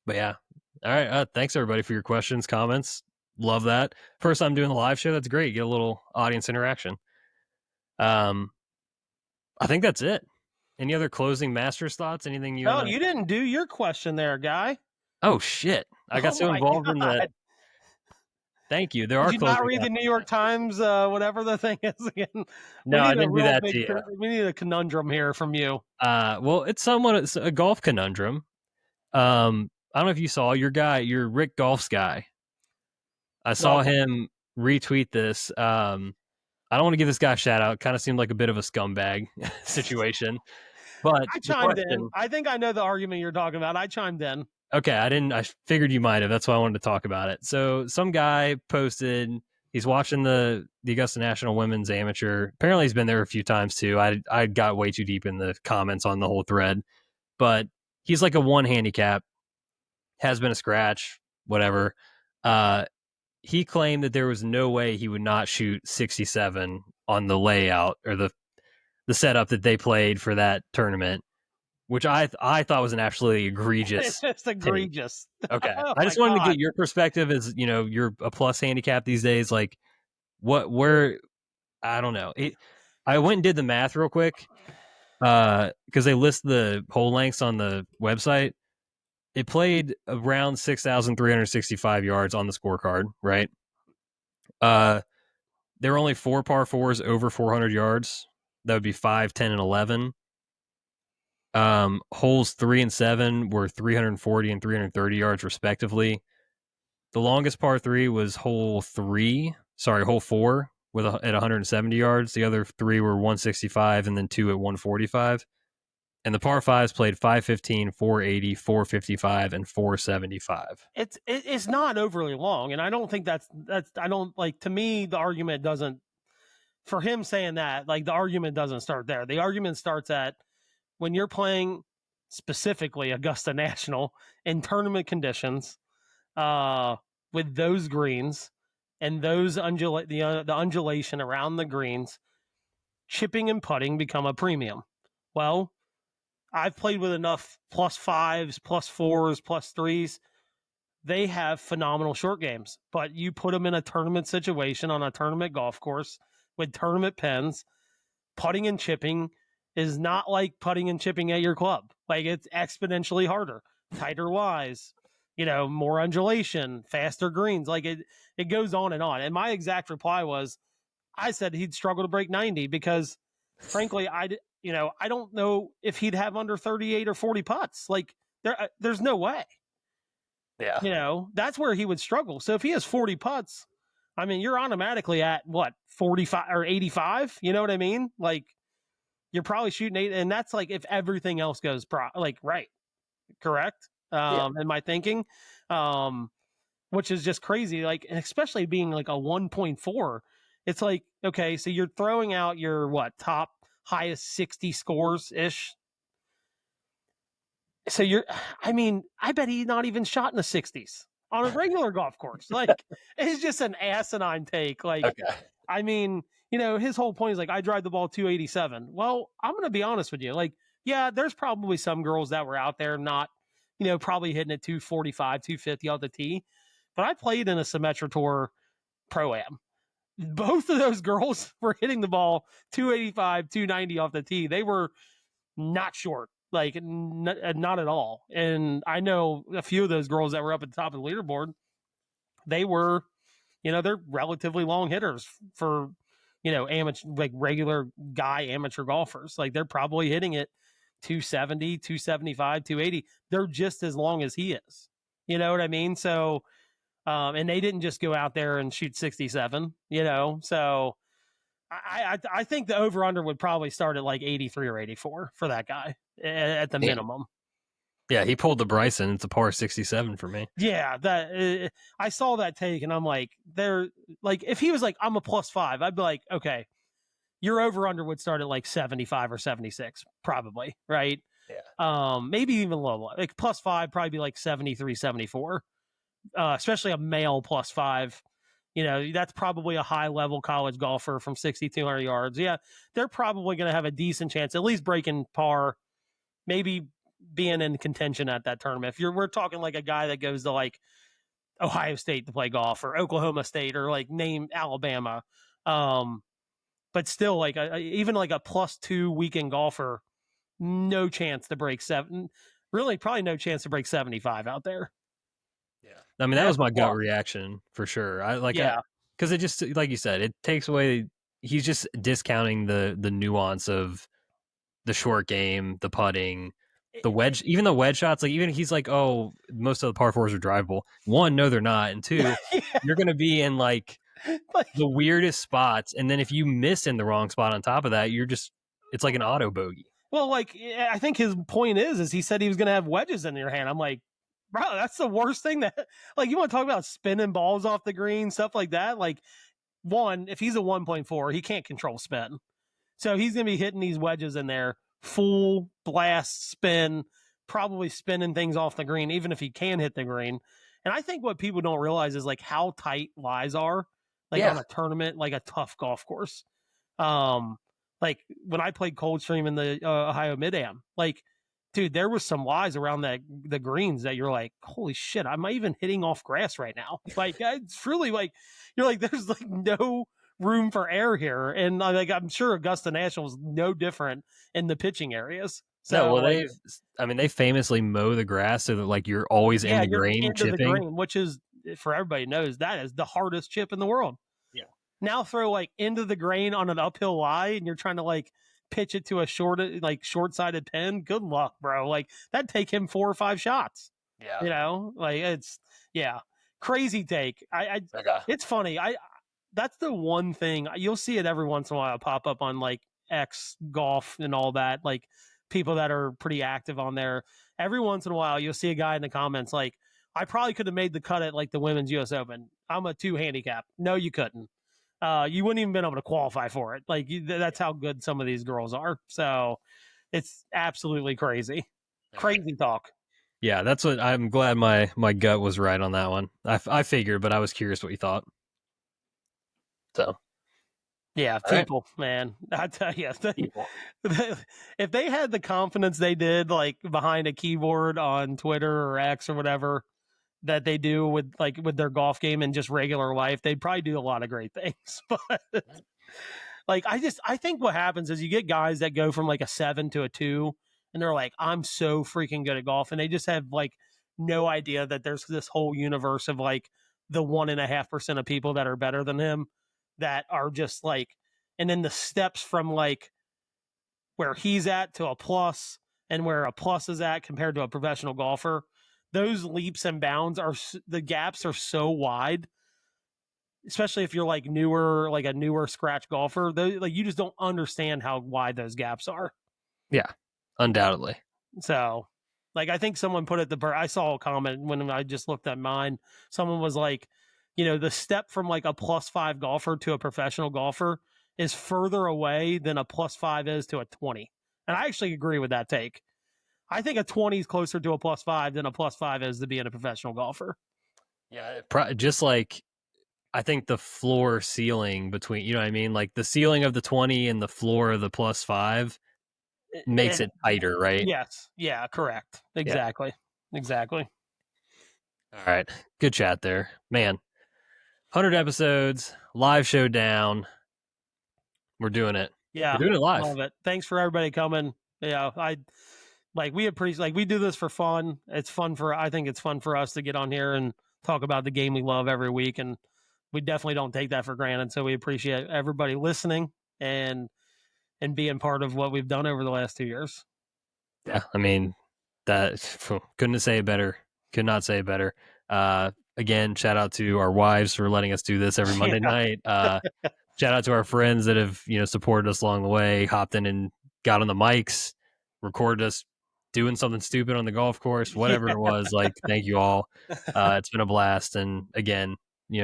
But yeah, all right. Thanks everybody for your questions, comments. Love that. First time doing the live show. That's great. Get a little audience interaction. Um, I think that's it. Any other closing Masters thoughts? Anything you Oh, want to? you didn't do your question there, guy. Oh shit! I got Oh so my involved in the. god. Thank you. There Did are you not closing. read the New York Times, whatever the thing is again? We No, I need a didn't do real that big, to you. we need a conundrum here from you. Well, it's a golf conundrum. I don't know if you saw your Rick Golf's guy. I saw No, him retweet this. I don't want to give this guy a shout out. Kind of seemed like a bit of a scumbag situation. But I the chimed in. question, I think I know the argument you're talking about. I chimed in. okay, I didn't. I figured you might have. That's why I wanted to talk about it. So some guy posted. He's watching the Augusta National Women's Amateur. Apparently, he's been there a few times too. I got way too deep in the comments on the whole thread, but he's like a one handicap. Has been a scratch, whatever. Uh, he claimed that there was no way he would not shoot 67 on the layout or the setup that they played for that tournament, which I thought was an absolutely It's egregious just take. egregious. Okay, Oh I my just wanted to god. get your perspective as you're a plus handicap these days. Like where I don't know. I went and did the math real quick because they list the hole lengths on the website. It played around 6,365 yards on the scorecard, right? Uh, there were only four par fours over 400 yards. That would be 5, 10, and 11. Holes 3 and 7 were 340 and 330 yards, respectively. The longest par three was hole 4 at 170 yards. The other three were 165 and then two at 145. And the par fives played 515, 480, 455, and 475. It's not overly long, and I don't think that's I don't like to me the argument doesn't for him saying that like the argument doesn't start there. The argument starts at when you're playing specifically Augusta National in tournament conditions, uh, with those greens and those the undulation around the greens, chipping and putting become a premium. Well, I've played with enough plus fives, plus fours, plus threes. They have phenomenal short games, but you put them in a tournament situation on a tournament golf course with tournament pins, putting and chipping is not like putting and chipping at your club. Like it's exponentially harder, tighter lies, more undulation, faster greens. Like it goes on and on. And my exact reply was, I said he'd struggle to break 90 because, frankly, I don't know if he'd have under 38 or 40 putts. Like there's no way. Yeah. That's where he would struggle. So if he has 40 putts, I mean, you're automatically at what 45 or 85. You know what I mean? Like you're probably shooting eight, and that's like if everything else goes right, correct. Yeah. In my thinking, um, which is just crazy. Like, and especially being like a 1.4, it's like okay, so you're throwing out your top highest 60 scores ish. So I bet he's not even shot in the 60s. on a regular golf course. Like, it's just an asinine take. Like, Okay. I mean, his whole point is like, I drive the ball 287. Well, I'm going to be honest with you. Like, yeah, there's probably some girls that were out there not, probably hitting it 245, 250 off the tee. But I played in a Symetra Tour Pro-Am. Both of those girls were hitting the ball 285, 290 off the tee. They were not short, like not at all. And I know a few of those girls that were up at the top of the leaderboard, they were, they're relatively long hitters for, amateur, like regular guy amateur golfers. Like they're probably hitting it 270, 275, 280. They're just as long as he is. You know what I mean? So, and they didn't just go out there and shoot 67, so I think the over under would probably start at like 83 or 84 for that guy at the minimum. Yeah, he pulled the Bryson. It's a par 67 for me. Yeah, that I saw that take and I'm like, they're like, if he was like, I'm a +5, I'd be like, okay, your over under would start at like 75 or 76, probably, right? Yeah. Maybe even low, like +5, probably be like 73, 74, especially a male +5. That's probably a high level college golfer from 6,200 yards. Yeah, they're probably going to have a decent chance, at least breaking par, maybe being in contention at that tournament. We're talking like a guy that goes to like Ohio State to play golf or Oklahoma State or like name Alabama. But still, like even like a +2 weekend golfer, no chance to break seven. Really, probably no chance to break 75 out there. Yeah, I mean that was my gut reaction for sure. Because it just, like you said, it takes away. He's just discounting the nuance of the short game, the putting, the wedge, even the wedge shots. Like even he's like, oh, most of the par fours are drivable. One, no, they're not, and two, you're going to be in like the weirdest spots, and then if you miss in the wrong spot on top of that, it's like an auto bogey. Well, like I think his point is he said he was going to have wedges in your hand. I'm like, bro, that's the worst thing that, like, you want to talk about spinning balls off the green, stuff like that. Like, one, if he's a 1.4, he can't control spin. So he's going to be hitting these wedges in there, full blast spin, probably spinning things off the green, even if he can hit the green. And I think what people don't realize is like how tight lies are, like on a tournament, like a tough golf course. Like when I played Coldstream in the Ohio Mid-Am, like, dude, there was some lies around the greens that you're like, holy shit, am I even hitting off grass right now? Like, it's really like, you're like, there's like no room for air here. And like, I'm sure Augusta National is no different in the pitching areas. So, no, well, they famously mow the grass so that like you're always in the green chipping. The green, which is, for everybody knows, that is the hardest chip in the world. Yeah. Now throw like into the grain on an uphill lie and you're trying to like pitch it to a short-sided pin. Good luck, bro. Like that'd take him 4 or 5 shots. Yeah. Like it's crazy take. It's funny. That's the one thing you'll see it every once in a while pop up on like X golf and all that. Like people that are pretty active on there. Every once in a while you'll see a guy in the comments like, I probably could have made the cut at like the Women's US Open. I'm a 2 handicap. No, you couldn't. You wouldn't even been able to qualify for it. Like that's how good some of these girls are. So it's absolutely crazy. Crazy talk. Yeah, that's what I'm glad my gut was right on that one. I figured, but I was curious what you thought. So, yeah, people, man, I tell you, if they had the confidence they did, like behind a keyboard on Twitter or X or whatever that they do with their golf game and just regular life, they'd probably do a lot of great things. But like, I think what happens is you get guys that go from like a 7 to a 2 and they're like, I'm so freaking good at golf. And they just have like no idea that there's this whole universe of like the 1.5% of people that are better than him that are just like, and then the steps from like where he's at to a plus and where a plus is at compared to a professional golfer, those leaps and bounds the gaps are so wide, especially if you're like a newer scratch golfer. Like you just don't understand how wide those gaps are. Yeah, undoubtedly. So, like, I think someone put it I saw a comment when I just looked at mine. Someone was like, the step from like a +5 golfer to a professional golfer is further away than a +5 is to a 20. And I actually agree with that take. I think a 20 is closer to a +5 than a +5 is to being a professional golfer. Yeah, just like I think the floor ceiling between, you know what I mean? Like the ceiling of the 20 and the floor of the +5 makes And it tighter, right? yes, yeah, correct, Yeah. exactly, exactly. All right. Good chat there. Man, 100 episodes, live show down. We're doing it. We're Yeah, doing it live. love it. Thanks for everybody coming. Yeah, I like we appreciate like we do this for fun. It's fun for I think it's fun for us to get on here and talk about the game we love every week, and we definitely don't take that for granted. So we appreciate everybody listening and being part of what we've done over the last 2 years. Yeah. I mean, that couldn't say it better. Could not say it better. Again, shout out to our wives for letting us do this every Monday Yeah, night. Shout out to our friends that have, supported us along the way, hopped in and got on the mics, recorded us doing something stupid on the golf course, whatever yeah, it was. Like, thank you all. It's been a blast. And again,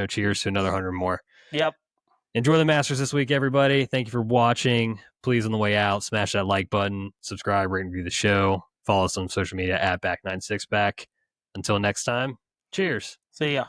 cheers to another 100 more. yep. Enjoy the Masters this week, everybody. Thank you for watching. Please, on the way out, smash that like button, subscribe, rate, and review the show. Follow us on social media at Back96Back. Until next time, cheers. See ya.